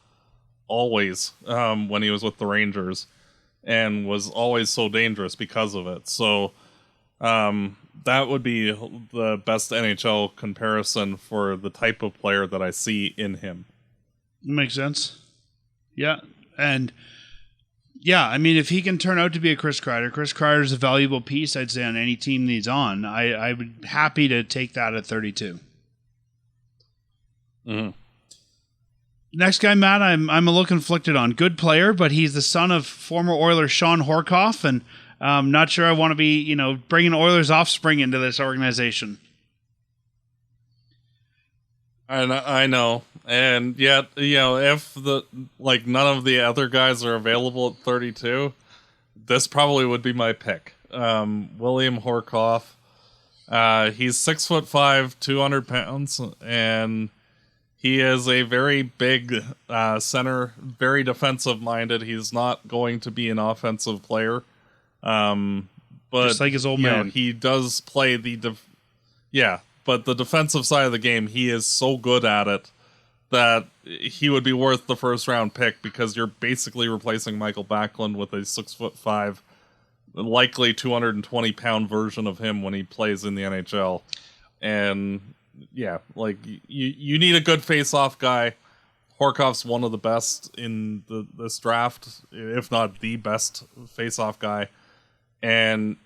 always, when he was with the Rangers, and was always so dangerous because of it. So that would be the best NHL comparison for the type of player that I see in him. Makes sense. Yeah. And yeah, I mean, if he can turn out to be a Chris Kreider is a valuable piece, I'd say, on any team that he's on. I would be happy to take that at 32. Mm-hmm. Next guy, Matt, I'm a little conflicted on. Good player, but he's the son of former Oiler Sean Horcoff, and I'm not sure I want to be, bringing Oilers' offspring into this organization. I know, and yet, if none of the other guys are available at 32, this probably would be my pick. William Horcoff. He's 6'5", 200 pounds, and he is a very big center, very defensive minded. He's not going to be an offensive player, but just like his old man, he does play but the defensive side of the game, he is so good at it that he would be worth the first round pick, because you're basically replacing Michael Backlund with a 6'5", likely 220 pound version of him when he plays in the NHL. And yeah, like you need a good face-off guy. Horcoff's one of the best in this draft, if not the best face-off guy. And,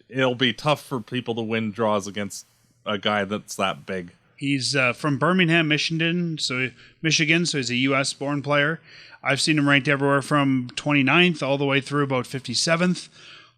it'll be tough for people to win draws against a guy that's that big. He's from Birmingham, Michigan, so he's a U.S.-born player. I've seen him ranked everywhere from 29th all the way through about 57th.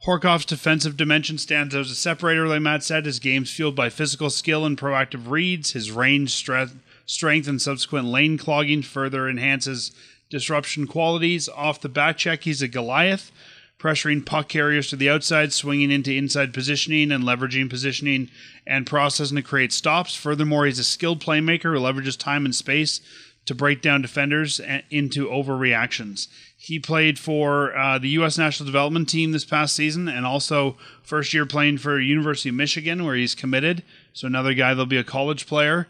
Horcoff's defensive dimension stands out as a separator, like Matt said. His game's fueled by physical skill and proactive reads. His range, strength, and subsequent lane clogging further enhances disruption qualities. Off the back check, he's a Goliath, pressuring puck carriers to the outside, swinging into inside positioning, and leveraging positioning and processing to create stops. Furthermore, he's a skilled playmaker who leverages time and space to break down defenders into overreactions. He played for the U.S. National Development Team this past season, and also first year playing for University of Michigan, where he's committed. So another guy that'll be a college player.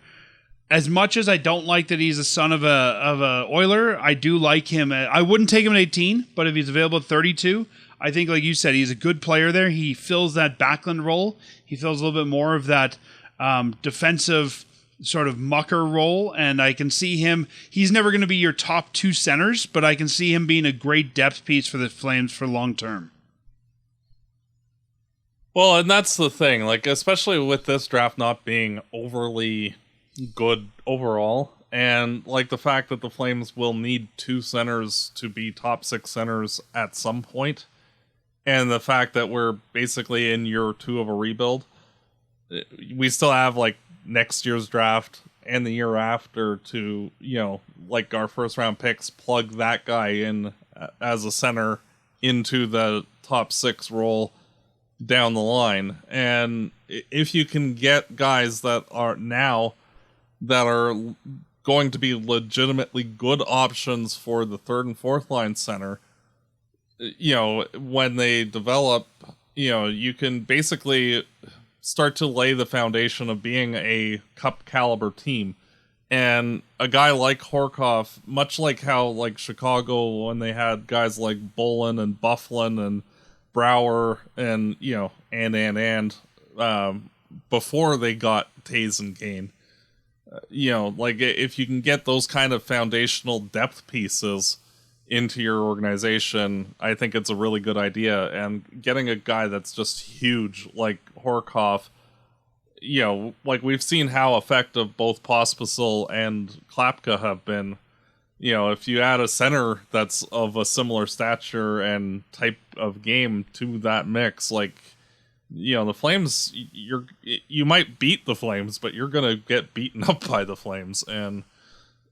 As much as I don't like that he's the son of a Oiler, I do like him. I wouldn't take him at 18, but if he's available at 32, I think, like you said, he's a good player there. He fills that Backlund role. He fills a little bit more of that defensive sort of mucker role, and I can see him. He's never going to be your top two centers, but I can see him being a great depth piece for the Flames for long term. Well, and that's the thing, like, especially with this draft not being overly good overall, and like the fact that the Flames will need two centers to be top six centers at some point, and the fact that we're basically in year 2 of a rebuild, we still have like next year's draft and the year after to, like our first round picks, plug that guy in as a center into the top 6 role down the line. And if you can get guys that are going to be legitimately good options for the third and fourth line center, when they develop, you can basically start to lay the foundation of being a cup caliber team. And a guy like Horcoff, much like how like Chicago, when they had guys like Bolin and Bufflin and Brouwer and, before they got Taze and Kane, like if you can get those kind of foundational depth pieces into your organization, I think it's a really good idea. And getting a guy that's just huge like Horcoff, like we've seen how effective both Pospisil and Klapka have been. If you add a center that's of a similar stature and type of game to that mix, like, the Flames, you might beat the Flames, but you're gonna get beaten up by the Flames. And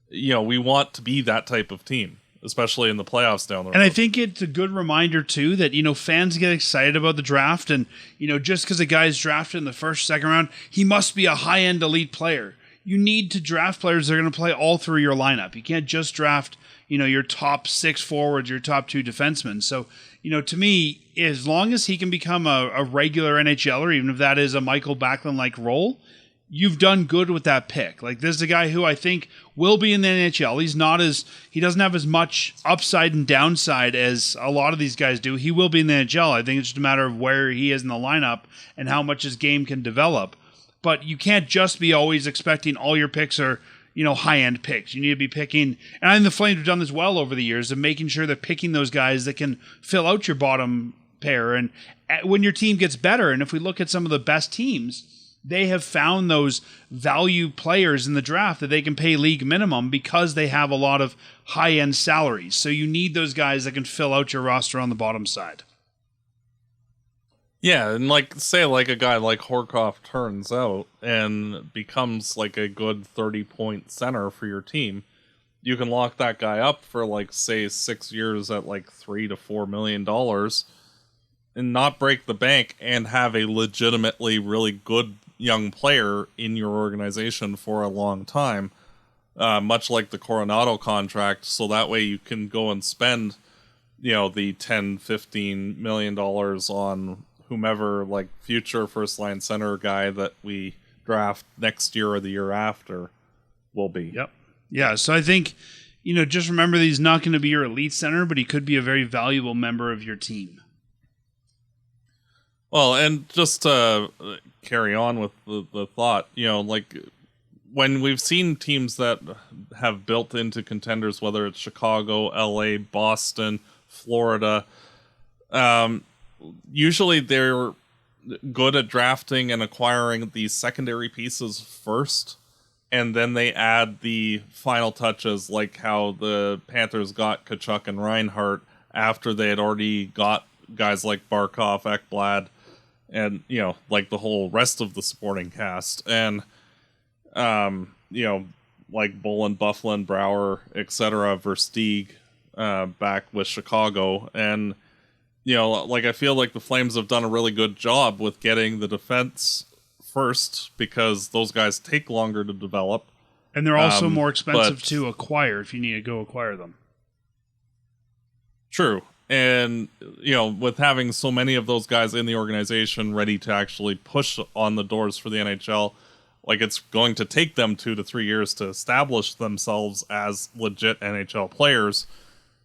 we want to be that type of team. especially in the playoffs down the road. And I think it's a good reminder, too, that, fans get excited about the draft. And, just because a guy's drafted in the first, second round, he must be a high-end elite player. You need to draft players that are going to play all through your lineup. You can't just draft, your top 6 forwards, your top 2 defensemen. So, to me, as long as he can become a regular NHLer, even if that is a Michael Backlund-like role, you've done good with that pick. Like, this is a guy who I think will be in the NHL. He doesn't have as much upside and downside as a lot of these guys do. He will be in the NHL. I think it's just a matter of where he is in the lineup and how much his game can develop. But you can't just be always expecting all your picks are, high-end picks. You need to be picking, and I think the Flames have done this well over the years, of making sure they're picking those guys that can fill out your bottom pair. And when your team gets better, and if we look at some of the best teams, they have found those value players in the draft that they can pay league minimum because they have a lot of high-end salaries. So you need those guys that can fill out your roster on the bottom side. Yeah, and say a guy like Horcoff turns out and becomes like a good 30-point center for your team, you can lock that guy up for say 6 years at $3 to $4 million and not break the bank and have a legitimately really good young player in your organization for a long time, much like the Coronato contract. So that way you can go and spend, the $10-15 million on whomever future first line center guy that we draft next year or the year after will be. Yep. Yeah. So I think, just remember that he's not going to be your elite center, but he could be a very valuable member of your team. Well, and just to carry on with the thought, when we've seen teams that have built into contenders, whether it's Chicago, LA, Boston, Florida, usually they're good at drafting and acquiring these secondary pieces first, and then they add the final touches, like how the Panthers got Tkachuk and Reinhart after they had already got guys like Barkov, Ekblad, and the whole rest of the supporting cast, and Bolin, Bufflin, Brouwer, etc., Versteeg back with Chicago. And I feel like the Flames have done a really good job with getting the defense first, because those guys take longer to develop, and they're also more expensive to acquire if you need to go acquire them. True. And, with having so many of those guys in the organization ready to actually push on the doors for the NHL, it's going to take them 2 to 3 years to establish themselves as legit NHL players.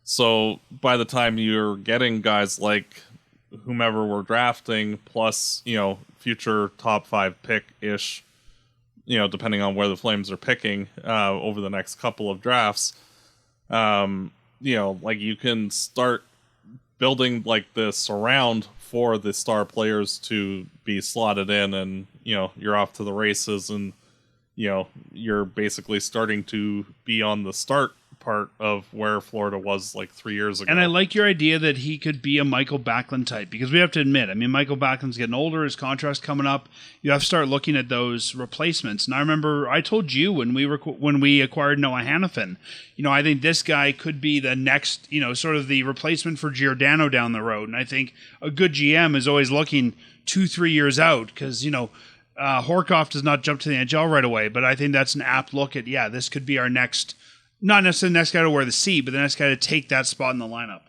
So by the time you're getting guys like whomever we're drafting, plus, future top 5 pick-ish, depending on where the Flames are picking over the next couple of drafts, you can start building the surround for the star players to be slotted in, and you're off to the races, and you're basically starting to be on the start part of where Florida was 3 years ago. And I like your idea that he could be a Michael Backlund type, because we have to admit, Michael Backlund's getting older, his contract's coming up. You have to start looking at those replacements. And I remember I told you when we acquired Noah Hannafin, I think this guy could be the next, sort of the replacement for Giordano down the road. And I think a good GM is always looking 2-3 years out, because Horcoff does not jump to the NHL right away, but I think that's an apt look at, this could be our next, not necessarily the next guy to wear the C, but the next guy to take that spot in the lineup.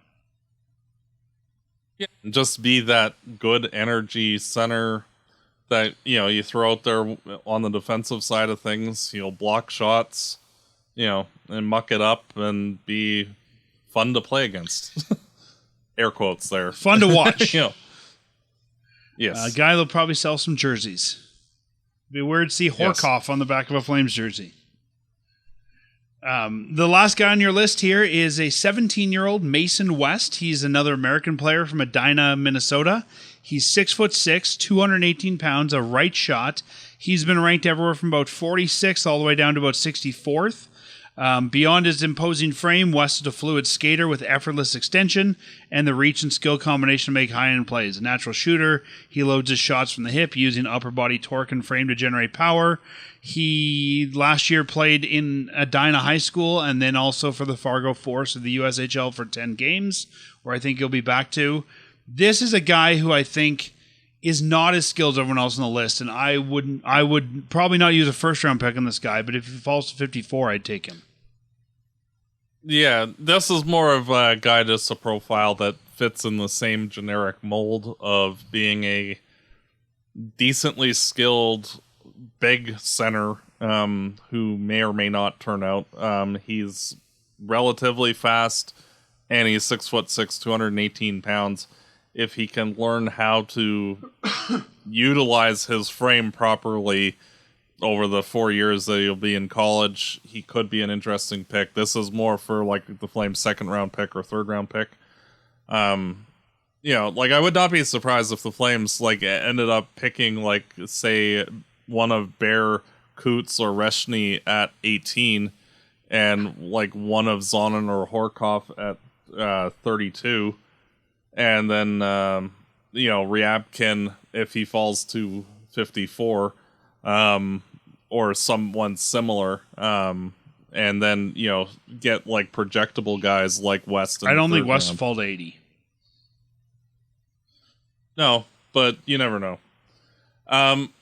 Yeah, just be that good energy center that, you throw out there on the defensive side of things. He'll block shots, and muck it up and be fun to play against. Air quotes there. Fun to watch. Yes. A guy that'll probably sell some jerseys. It'd be weird to see Horcoff on the back of a Flames jersey. The last guy on your list here is a 17-year-old Mason West. He's another American player from Edina, Minnesota. He's 6'6", 218 pounds, a right shot. He's been ranked everywhere from about 46th all the way down to about 64th. Beyond his imposing frame, West is a fluid skater with effortless extension and the reach and skill combination to make high-end plays. A natural shooter, he loads his shots from the hip using upper body torque and frame to generate power. He last year played in Edina High School and then also for the Fargo Force of the USHL for 10 games, where I think he'll be back to. This is a guy who I think is not as skilled as everyone else on the list, and I would probably not use a first-round pick on this guy, but if he falls to 54, I'd take him. Yeah, this is more of a guy just a profile that fits in the same generic mold of being a decently skilled big center who may or may not turn out. He's relatively fast, and he's 6'6", 218 pounds. If he can learn how to utilize his frame properly over the 4 years that he'll be in college, he could be an interesting pick. This is more for like the Flames' second-round pick or third-round pick. I would not be surprised if the Flames like ended up picking like say one of Braeden Cootes or Reschny at 18, and like one of Zonnon or Horcoff at 32. And then, Ryabkin, if he falls to 54, or someone similar, and then, get, like, projectable guys like West. I don't think West will fall to 80. No, but you never know.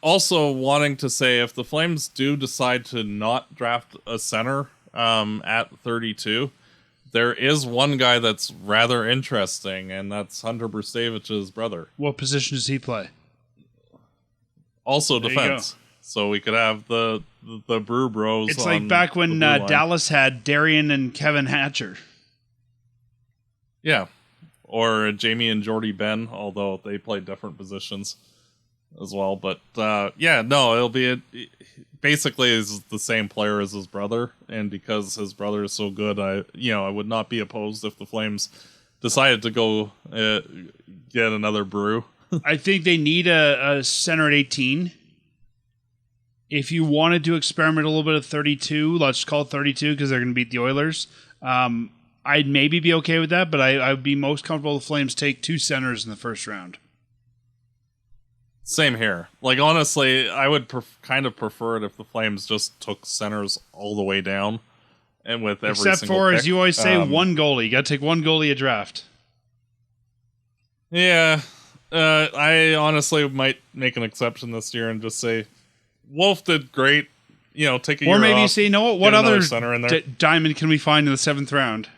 Also, wanting to say, if the Flames do decide to not draft a center at 32... there is one guy that's rather interesting, and that's Hunter Brustavich's brother. What position does he play? Also defense. So we could have the Brew Bros. It's like back when Dallas had Darian and Kevin Hatcher. Yeah. Or Jamie and Jordy Ben, although they play different positions as well. But it'll be basically is the same player as his brother, and because his brother is so good, I would not be opposed if the Flames decided to go get another Brew. I think they need a center at 18. If you wanted to experiment a little bit at 32, let's call it 32 because they're going to beat the Oilers. I'd maybe be okay with that, but I would be most comfortable if the Flames take 2 centers in the first round. Same here. Like, honestly, I would kind of prefer it if the Flames just took centers all the way down, and with every Except single for, pick. as you always say, one goalie. You got to take one goalie a draft. Yeah, I honestly might make an exception this year and just say Wolf did greght. Take a year off. Or maybe you say, you know what other center in there. diamond can we find in the 7th round?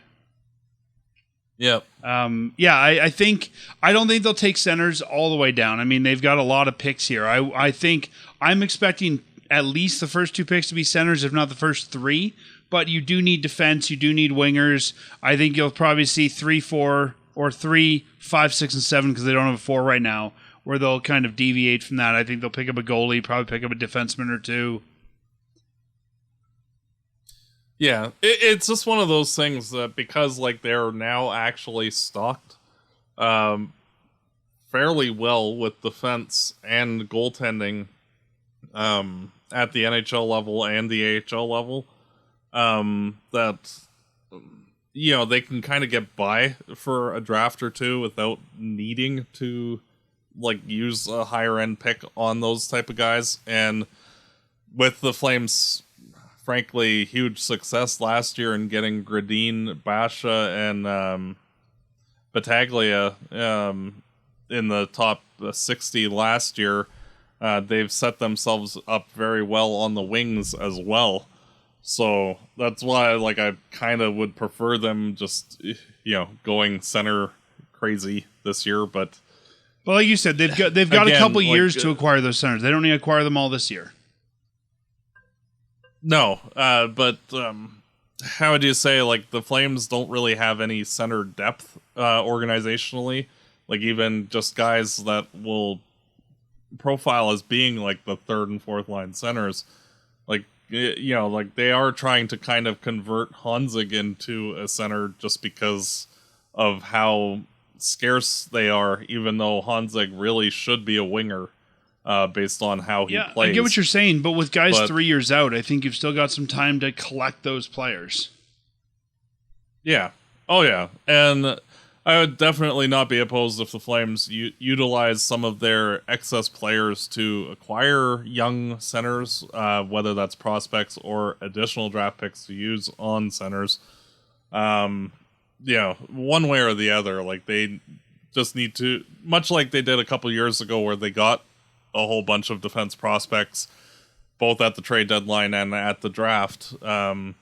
Yep. I think I don't think they'll take centers all the way down. I mean, they've got a lot of picks here. I think I'm expecting at least the first 2 picks to be centers, if not the first 3. But you do need defense. You do need wingers. I think you'll probably see 3, 4, or 3, 5, 6, and 7 because they don't have a 4 right now, where they'll kind of deviate from that. I think they'll pick up a goalie, probably pick up a defenseman or 2. Yeah, it's just one of those things that because like they're now actually stocked fairly well with defense and goaltending at the NHL level and the AHL level, that they can kind of get by for a draft or 2 without needing to like use a higher end pick on those type of guys. And with the Flames, frankly, huge success last year in getting Braeden, Basha, and Battaglia in the top 60 last year. They've set themselves up very well on the wings as well. So that's why I kind of would prefer them just, going center crazy this year. But like you said, they've got again, a couple years to acquire those centers. They don't need to acquire them all this year. No, but how would you say, the Flames don't really have any center depth organizationally? Even just guys that will profile as being, the third and fourth line centers. They are trying to kind of convert Honzig into a center just because of how scarce they are, even though Honzig really should be a winger. based on how he plays. I get what you're saying, but with guys 3 years out, I think you've still got some time to collect those players. Yeah. Oh, yeah. And I would definitely not be opposed if the Flames utilize some of their excess players to acquire young centers, whether that's prospects or additional draft picks to use on centers. One way or the other. Like, they just need to, much like they did a couple years ago where they got a whole bunch of defense prospects, both at the trade deadline and at the draft. The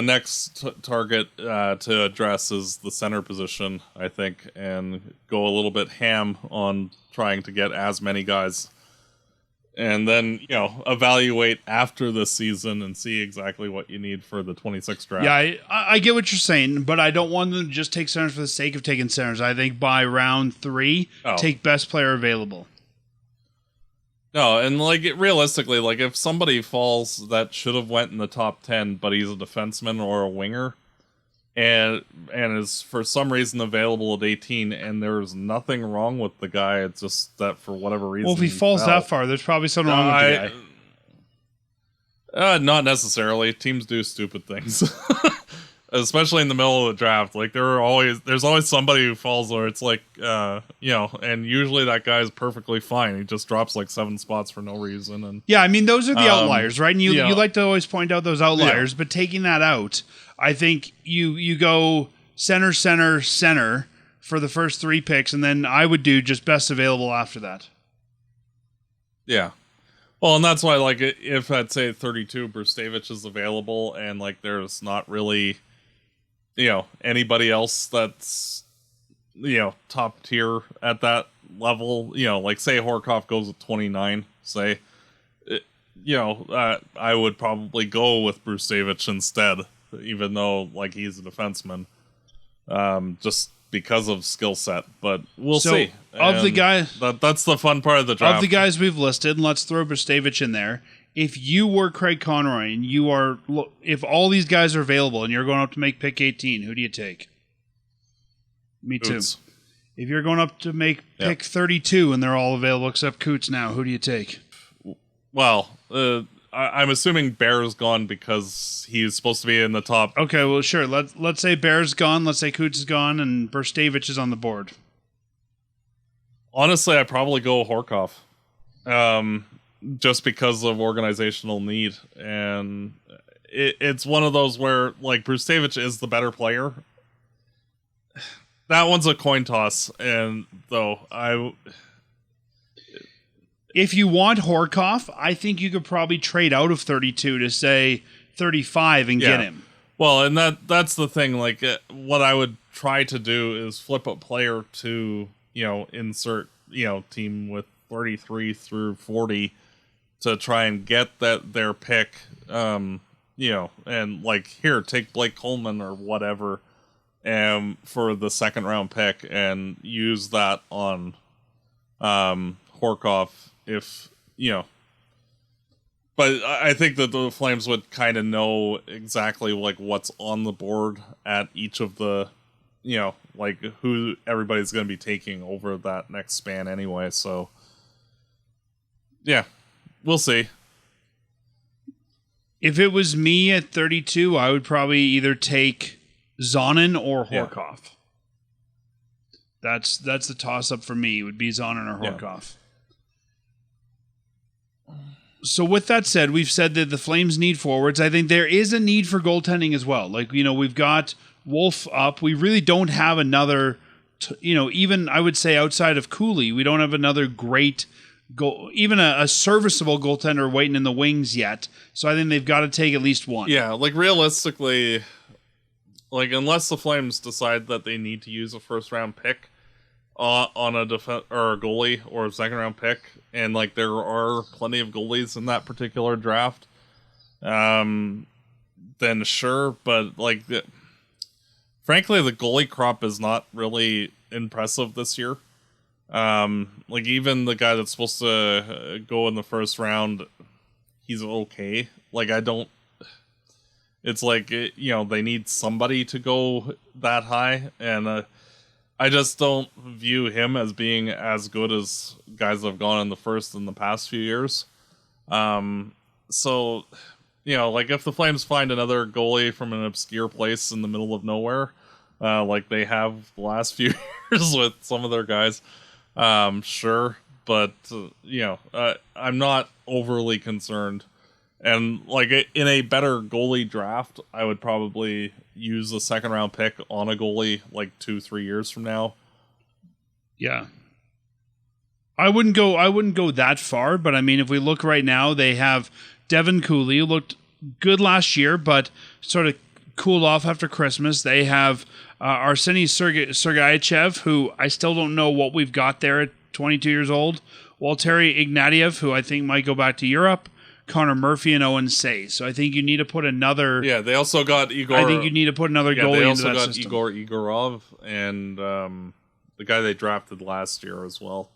next target to address is the center position, I think, and go a little bit ham on trying to get as many guys. And then, evaluate after the season and see exactly what you need for the 26th draft. Yeah, I get what you're saying, but I don't want them to just take centers for the sake of taking centers. I think by round 3, take best player available. No, and realistically, if somebody falls that should have went in the top 10, but he's a defenseman or a winger, and is for some reason available at 18, and there's nothing wrong with the guy, it's just that for whatever reason. Well, if he falls that far, there's probably something wrong with the guy. Not necessarily. Teams do stupid things. Especially in the middle of the draft, there's always somebody who falls where it's and usually that guy is perfectly fine. He just drops 7 spots for no reason. And yeah, I mean those are the outliers, right? And you like to always point out those outliers, but taking that out, I think you go center for the first 3 picks, and then I would do just best available after that. Yeah. Well, and that's why, if I'd say 32, Brustevich is available, and there's not really anybody else that's, top tier at that level, say Horcoff goes at 29, say, I would probably go with Brustevich instead, even though, he's a defenseman, just because of skill set, but we'll see. Of the guys, that's the fun part of the draft. Of the guys we've listed, and let's throw Brustevich in there. If you were Craig Conroy and if all these guys are available and you're going up to make pick 18, who do you take? Me too. Cootes. If you're going up to make pick 32 and they're all available except Cootes now, who do you take? Well, I'm assuming Bear's gone because he's supposed to be in the top. Okay, well, sure. Let's say Bear's gone. Let's say Cootes is gone, and Brustevich is on the board. Honestly, I'd probably go Horcoff. Just because of organizational need. And it's one of those where, Brustevich is the better player. That one's a coin toss, and if you want Horcoff, I think you could probably trade out of 32 to, say, 35 and get him. Well, and that's the thing. What I would try to do is flip a player to, insert, team with 33 through 40 to try and get their pick, and here, take Blake Coleman or whatever, for the second round pick and use that on Horcoff if, but I think that the Flames would kind of know exactly what's on the board at each of the, who everybody's going to be taking over that next span anyway. So yeah. We'll see. If it was me at 32, I would probably either take Zonnon or Horcoff. Yeah. That's the toss-up for me. It would be Zonnon or Horcoff. Yeah. So with that said, we've said that the Flames need forwards. I think there is a need for goaltending as well. We've got Wolf up. We really don't have another, even I would say outside of Cooley, we don't have another great even a serviceable goaltender waiting in the wings yet. So I think they've got to take at least one. Yeah, realistically, unless the Flames decide that they need to use a first round pick on a or a goalie or a second round pick, and there are plenty of goalies in that particular draft, then sure. But frankly, the goalie crop is not really impressive this year. Even the guy that's supposed to go in the first round, he's okay. It's they need somebody to go that high, and I just don't view him as being as good as guys that have gone in the first in the past few years. So, like if the Flames find another goalie from an obscure place in the middle of nowhere, like they have the last few years with some of their guys, sure. But, I'm not overly concerned. And, like, in a better goalie draft, I would probably use a second-round pick on a goalie, like, 2-3 years from now. Yeah. I wouldn't go that far, but, I mean, if we look right now, they have Devin Cooley, who looked good last year, but sort of cooled off after Christmas. They have Arseny Sergachev, who I still don't know what we've got there at 22 years old. Walteri Ignatieff, who I think might go back to Europe. Connor Murphy and Owen Say. So I think you need to put another. Yeah, they also got Igor. I think you need to put another goalie into that system. They also got Igor Igorov and the guy they drafted last year as well.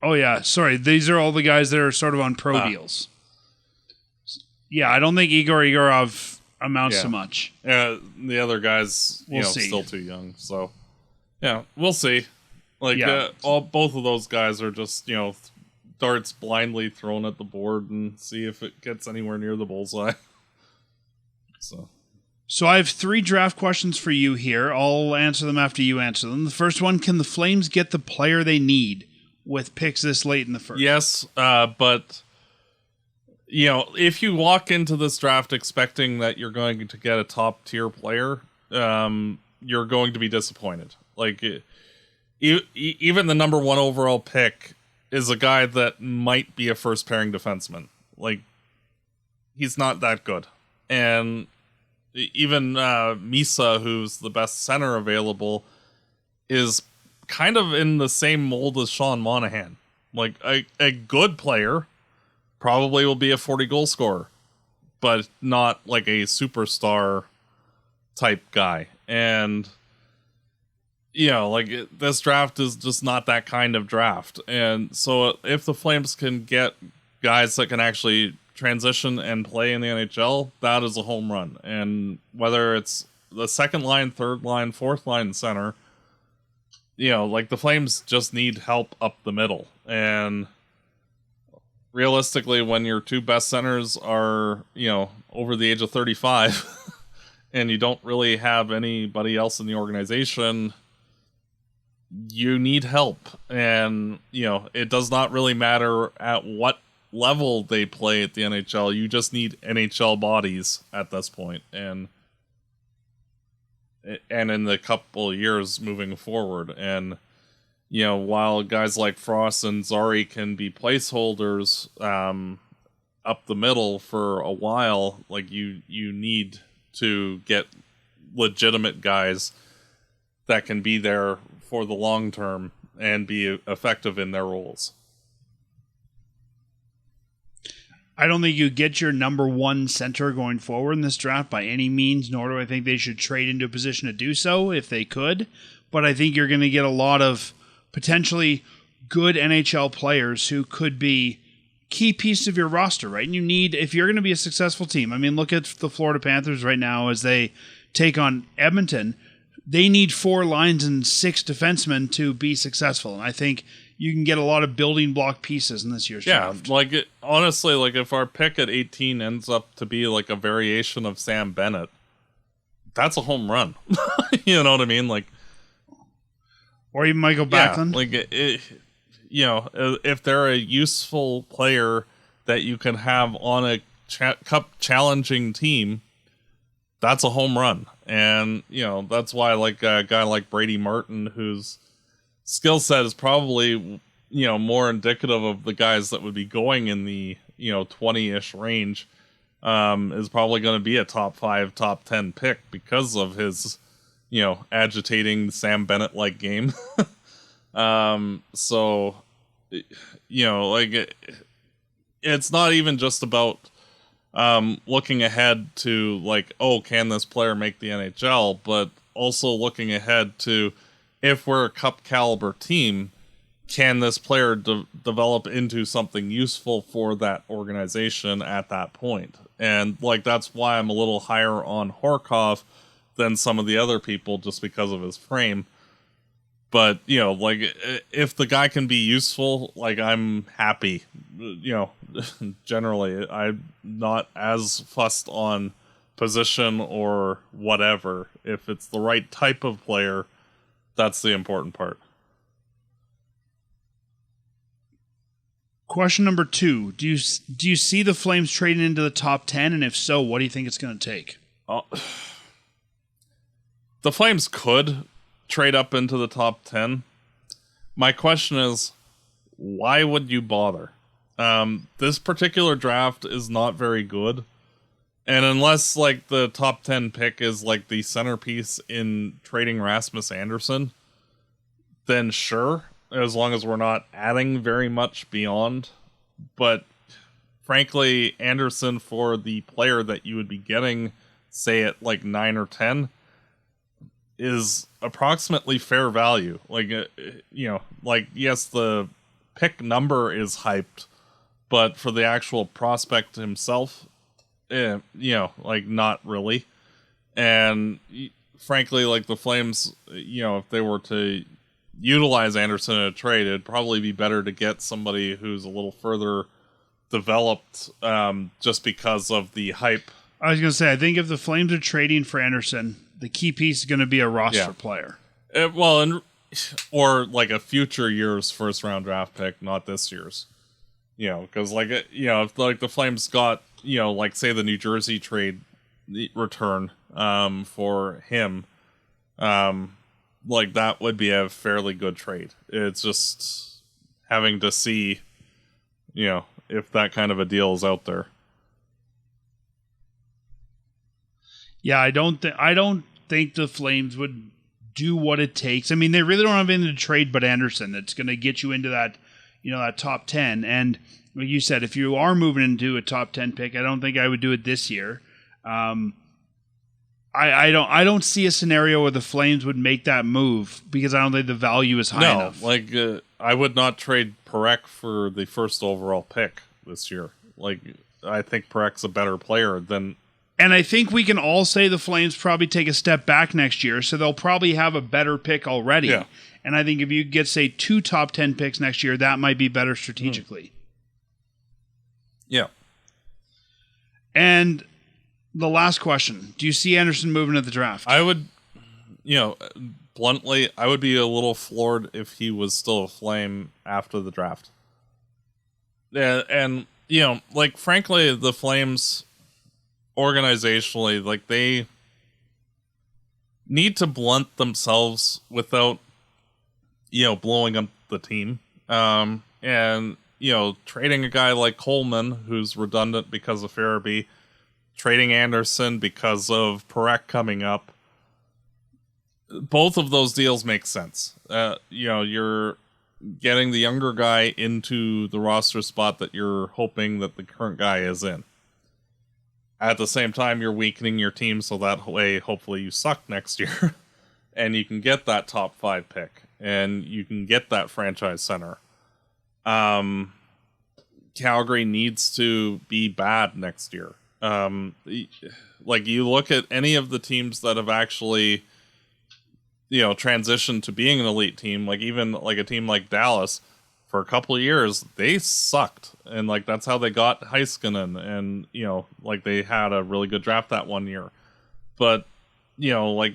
Oh yeah, sorry. These are all the guys that are sort of on pro deals. Yeah, I don't think Igor Igorov amounts to much. Yeah, the other guys, we'll see. Still too young. So yeah, we'll see. Like both of those guys are just darts blindly thrown at the board and see if it gets anywhere near the bullseye. So I have 3 draft questions for you here. I'll answer them after you answer them. The first one, can the Flames get the player they need with picks this late in the first? Yes, but if you walk into this draft expecting that you're going to get a top tier player, you're going to be disappointed. Like even the number 1 overall pick is a guy that might be a first pairing defenseman. Like, he's not that good. And even Misa, who's the best center available, is kind of in the same mold as Sean Monahan. Like, a good player probably will be a 40 goal scorer, but not like a superstar type guy. And this draft is just not that kind of draft. And so if the Flames can get guys that can actually transition and play in the NHL, that is a home run. And whether it's the second line, third line, fourth line center, the Flames just need help up the middle. And realistically, when your 2 best centers are, over the age of 35 and you don't really have anybody else in the organization, you need help. And it does not really matter at what level they play at the NHL. You just need NHL bodies at this point, and in the couple of years moving forward. And while guys like Frost and Zari can be placeholders up the middle for a while, like you need to get legitimate guys that can be there for the long term and be effective in their roles. I don't think you get your number 1 center going forward in this draft by any means, nor do I think they should trade into a position to do so if they could. But I think you're going to get a lot of potentially good NHL players who could be key pieces of your roster, right? And you need, if you're going to be a successful team, I mean, look at the Florida Panthers right now as they take on Edmonton. They need 4 lines and 6 defensemen to be successful. And I think you can get a lot of building block pieces in this year's draft. Yeah, honestly, if our pick at 18 ends up to be like a variation of Sam Bennett, that's a home run. You know what I mean? Or even Michael Backlund. If they're a useful player that you can have on a cup challenging team, that's a home run. And, that's why a guy like Brady Martin, whose skill set is probably, more indicative of the guys that would be going in the, 20-ish range, is probably going to be a top 5, top 10 pick because of his, agitating Sam Bennett-like game. So, it's not even just about looking ahead to can this player make the NHL, but also looking ahead to, if we're a cup caliber team, can this player develop into something useful for that organization at that point? And that's why I'm a little higher on Horcoff than some of the other people, just because of his frame. But, like, if the guy can be useful, like, I'm happy. Generally, I'm not as fussed on position or whatever. If it's the right type of player, that's the important part. Question number 2. Do you see the Flames trading into the top 10? And if so, what do you think it's going to take? The Flames could trade up into the top 10. My question is, why would you bother? This particular draft is not very good. And unless, like, the top 10 pick is, like, the centerpiece in trading Rasmus Andersson, then sure, as long as we're not adding very much beyond. But frankly, Andersson, for the player that you would be getting, say at like 9 or 10, is approximately fair value. Like, yes, the pick number is hyped, but for the actual prospect himself, not really. And frankly, like, the Flames, if they were to utilize Andersson in a trade, it'd probably be better to get somebody who's a little further developed, just because of the hype. I was going to say, I think if the Flames are trading for Andersson, the key piece is going to be a roster player. Or like a future year's first round draft pick, not this year's. Because if like the Flames got, like say the New Jersey trade return for him, like that would be a fairly good trade. It's just having to see, if that kind of a deal is out there. Yeah, I don't think the Flames would do what it takes. I mean, they really don't have anything to trade but Andersson. That's going to get you into that, that top 10. And like you said, if you are moving into a top 10 pick, I don't think I would do it this year. I don't see a scenario where the Flames would make that move because I don't think the value is high enough. Like I would not trade Parekh for the first overall pick this year. Like, I think Parek's a better player than. And I think we can all say the Flames probably take a step back next year, so they'll probably have a better pick already. Yeah. And I think if you get, say, 2 top 10 picks next year, that might be better strategically. Yeah. And the last question, do you see Andersson moving at the draft? I would, bluntly, I would be a little floored if he was still a Flame after the draft. Yeah, and, like, frankly, the Flames, organizationally, like, they need to blunt themselves without, blowing up the team. And, trading a guy like Coleman, who's redundant because of Farabee, trading Andersson because of Parekh coming up, both of those deals make sense. You're getting the younger guy into the roster spot that you're hoping that the current guy is in. At the same time, you're weakening your team so that way, hopefully, you suck next year. And you can get that top 5 pick. And you can get that franchise center. Calgary needs to be bad next year. Like, you look at any of the teams that have actually, transitioned to being an elite team, like even like a team like Dallas, for a couple of years, they sucked. And like, that's how they got Heiskanen. And, like they had a really good draft that one year. But, like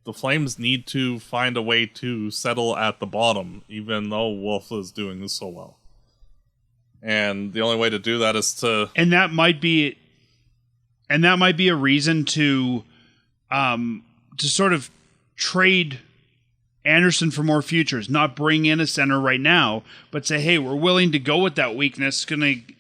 the Flames need to find a way to settle at the bottom, even though Wolf is doing this so well. And the only way to do that is to... And that might be a reason to sort of trade Andersson for more futures, not bring in a center right now, but say, hey, we're willing to go with that weakness.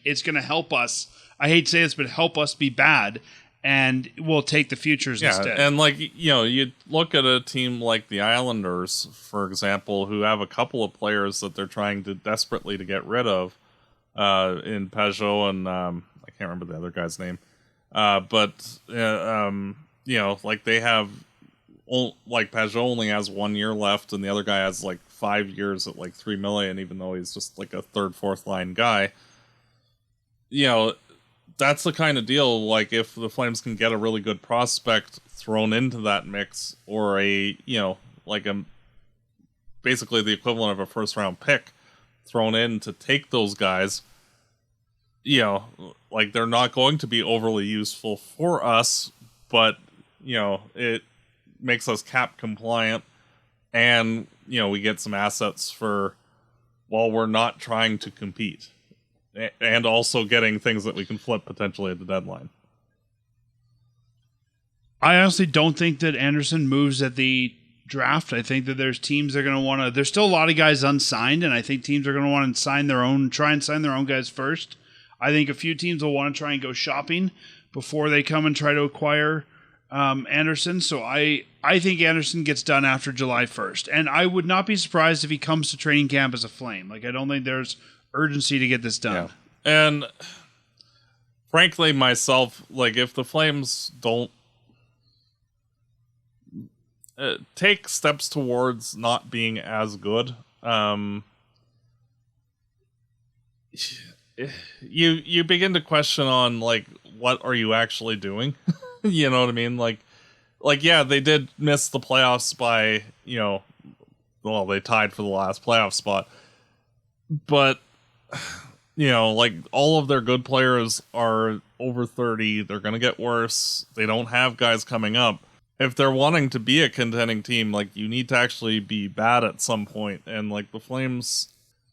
It's gonna help us. I hate to say this, but help us be bad, and we'll take the futures instead. And like, you look at a team like the Islanders, for example, who have a couple of players that they're trying to desperately to get rid of, in Peugeot and I can't remember the other guy's name. But like they have, like Peugeot only has 1 year left, and the other guy has like 5 years at like $3 million, even though he's just like a third, fourth line guy. That's the kind of deal. Like, if the Flames can get a really good prospect thrown into that mix, or a basically the equivalent of a first-round pick thrown in to take those guys, you know, like they're not going to be overly useful for us, but, you know, it makes us cap compliant and, you know, we get some assets for while we're not trying to compete and also getting things that we can flip potentially at the deadline. I honestly don't think that Anderson moves at the draft. I think that there's teams that are going to want to. There's still a lot of guys unsigned, and I think teams are going to want to try and sign their own guys first. I think a few teams will want to try and go shopping before they come and try to acquire Anderson. So I think Anderson gets done after July 1st, and I would not be surprised if he comes to training camp as a Flame. Like I don't think there's urgency to get this done. Yeah. And frankly, myself, like if the Flames don't take steps towards not being as good, you begin to question on like what are you actually doing? You know what I mean? Like yeah, they did miss the playoffs by, you know, well, they tied for the last playoff spot, but you know, like all of their good players are over 30. They're gonna get worse. They don't have guys coming up. If they're wanting to be a contending team, like you need to actually be bad at some point. And like the Flames,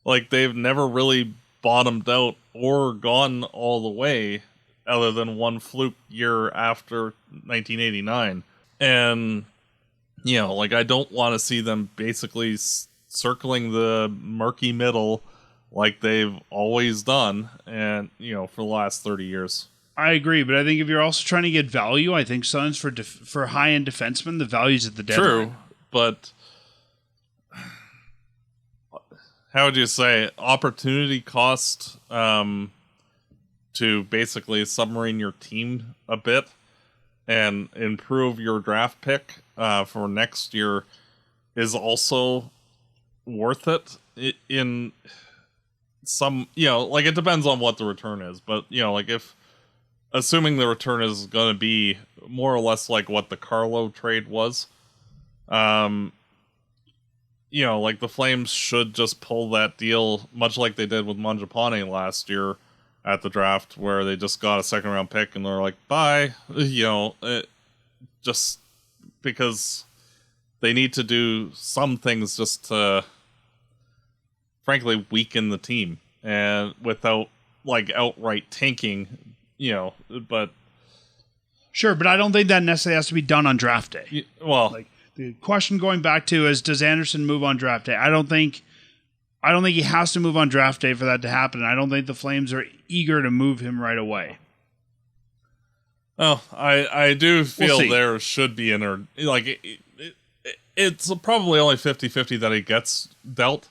like they've never really bottomed out or gone all the way other than one fluke year after 1989. And, you know, like I don't want to see them basically circling the murky middle like they've always done and, you know, for the last 30 years. I agree, but I think if you're also trying to get value, I think Suns for high-end defensemen, the value's at the deadline. True, but how would you say opportunity cost to basically submarine your team a bit and improve your draft pick for next year is also worth it in some, you know, like it depends on what the return is, but you know, like if assuming the return is going to be more or less like what the Carlo trade was, you know, like the Flames should just pull that deal, much like they did with Mangiapane last year at the draft, where they just got a second round pick and they're like, bye, you know, just because they need to do some things just to, frankly, weaken the team and without like outright tanking. You know, but sure, but I don't think that necessarily has to be done on draft day. Well, like the question going back to is, does Anderson move on draft day? I don't think he has to move on draft day for that to happen. And I don't think the Flames are eager to move him right away. Oh, I do feel there should be it's probably only 50-50 that he gets dealt.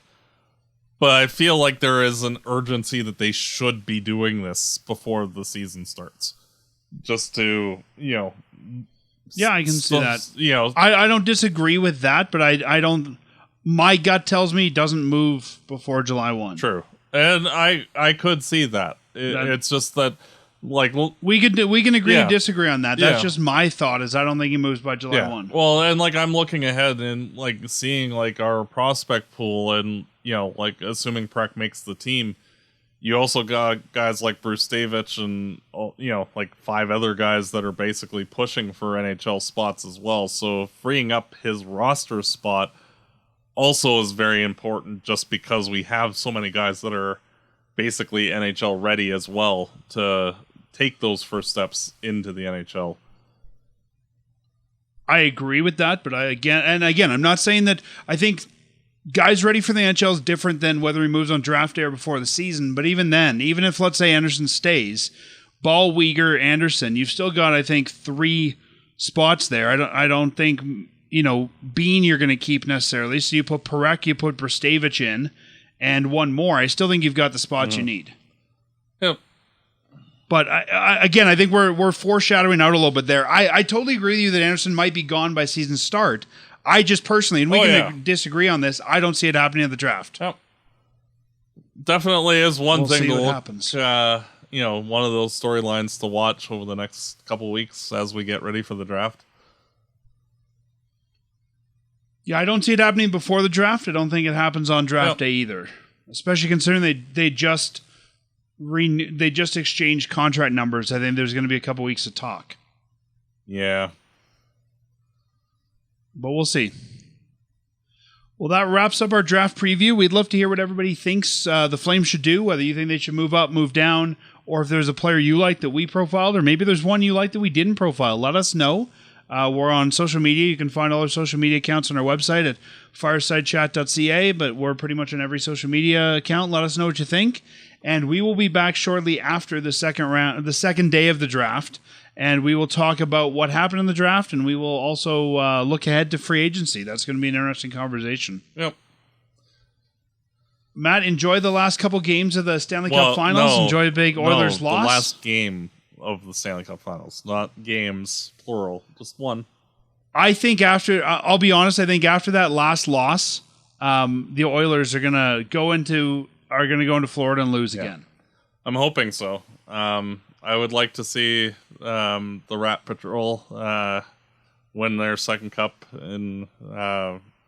But I feel like there is an urgency that they should be doing this before the season starts. Just to, you know... Yeah, I can see that. You know, I don't disagree with that, but I don't... My gut tells me he doesn't move before July 1. True. And I could see that. It's just that, like... Well, we can agree to disagree on that. That's Yeah. just my thought, is I don't think he moves by July 1. Well, and, like, I'm looking ahead and, like, seeing, like, our prospect pool and... You know, like, assuming Prek makes the team, you also got guys like Bruce Davich and, you know, like 5 other guys that are basically pushing for NHL spots as well. So freeing up his roster spot also is very important just because we have so many guys that are basically NHL ready as well to take those first steps into the NHL. I agree with that, but again, I'm not saying that I think guys ready for the NHL is different than whether he moves on draft day or before the season. But even then, even if, let's say, Anderson stays, Ball, Weegar, Anderson, you've still got, I think, 3 spots there. I don't think, you know, Bean you're going to keep necessarily. So you put Parekh, you put Brstavich in, and one more. I still think you've got the spots you need. Yep. But again, I think we're foreshadowing out a little bit there. I totally agree with you that Anderson might be gone by season start. I just personally, and we can disagree on this, I don't see it happening at the draft. Yep. Definitely is one thing to look, happens. You know, one of those storylines to watch over the next couple weeks as we get ready for the draft. Yeah, I don't see it happening before the draft. I don't think it happens on draft day either. Especially considering they just exchanged contract numbers. I think there's going to be a couple weeks of talk. Yeah. But we'll see. Well, that wraps up our draft preview. We'd love to hear what everybody thinks the Flames should do, whether you think they should move up, move down, or if there's a player you like that we profiled, or maybe there's one you like that we didn't profile. Let us know. We're on social media. You can find all our social media accounts on our website at firesidechat.ca, but we're pretty much on every social media account. Let us know what you think. And we will be back shortly after the second day of the draft, and we will talk about what happened in the draft, and we will also look ahead to free agency. That's going to be an interesting conversation. Yep. Matt, enjoy the last couple games of the Stanley Cup Finals. Enjoy a big Oilers loss. The last game of the Stanley Cup Finals, not games, plural, just one. I think I'll be honest, I think after that last loss, the Oilers are going to go into Florida and lose again. I'm hoping so. I would like to see the Rat Patrol win their second cup in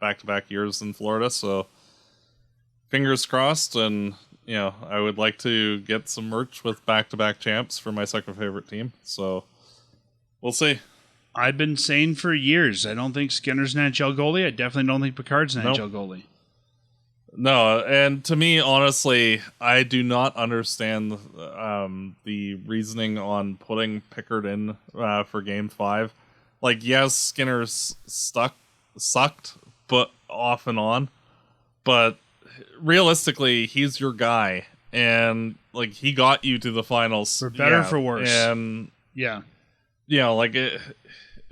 back-to-back years in Florida, so fingers crossed, and I would like to get some merch with back-to-back champs for my second favorite team, so we'll see. I've been saying for years, I don't think Skinner's an NHL goalie. I definitely don't think Picard's an NHL goalie. No, and to me, honestly, I do not understand the reasoning on putting Pickard in for Game 5. Like, yes, Skinner's sucked, but off and on, but realistically, he's your guy, and like he got you to the finals for better or for worse. And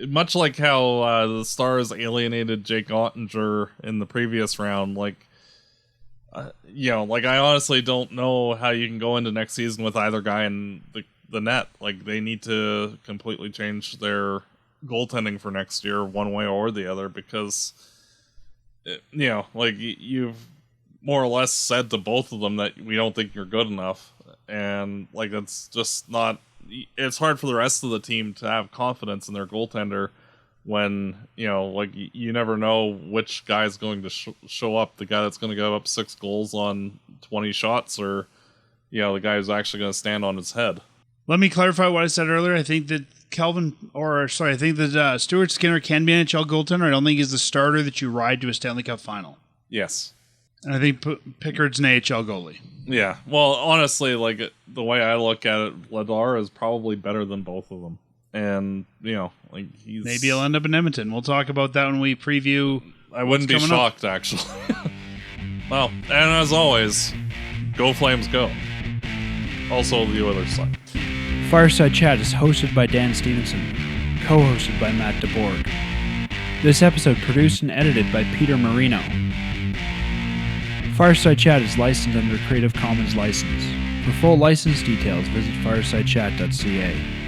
much like how the Stars alienated Jake Ottinger in the previous round, I honestly don't know how you can go into next season with either guy in the net. Like, they need to completely change their goaltending for next year, one way or the other, because you've more or less said to both of them that we don't think you're good enough, and that's just not. It's hard for the rest of the team to have confidence in their goaltender when you never know which guy's going to show up. The guy that's going to give up 6 goals on 20 shots, or the guy who's actually going to stand on his head. Let me clarify what I said earlier. I think that Stuart Skinner can be an NHL goaltender. I don't think he's the starter that you ride to a Stanley Cup final. Yes. And I think Pickard's an AHL goalie. Yeah. Well, honestly, the way I look at it, Vladar is probably better than both of them. And, he's... Maybe he'll end up in Edmonton. We'll talk about that when we preview. I wouldn't be shocked, actually. Well, and as always, go Flames go. Also, the Oilers suck. Fireside Chat is hosted by Dan Stevenson, co-hosted by Matt DeBorg. This episode produced and edited by Peter Marino. Fireside Chat is licensed under Creative Commons license. For full license details, visit firesidechat.ca.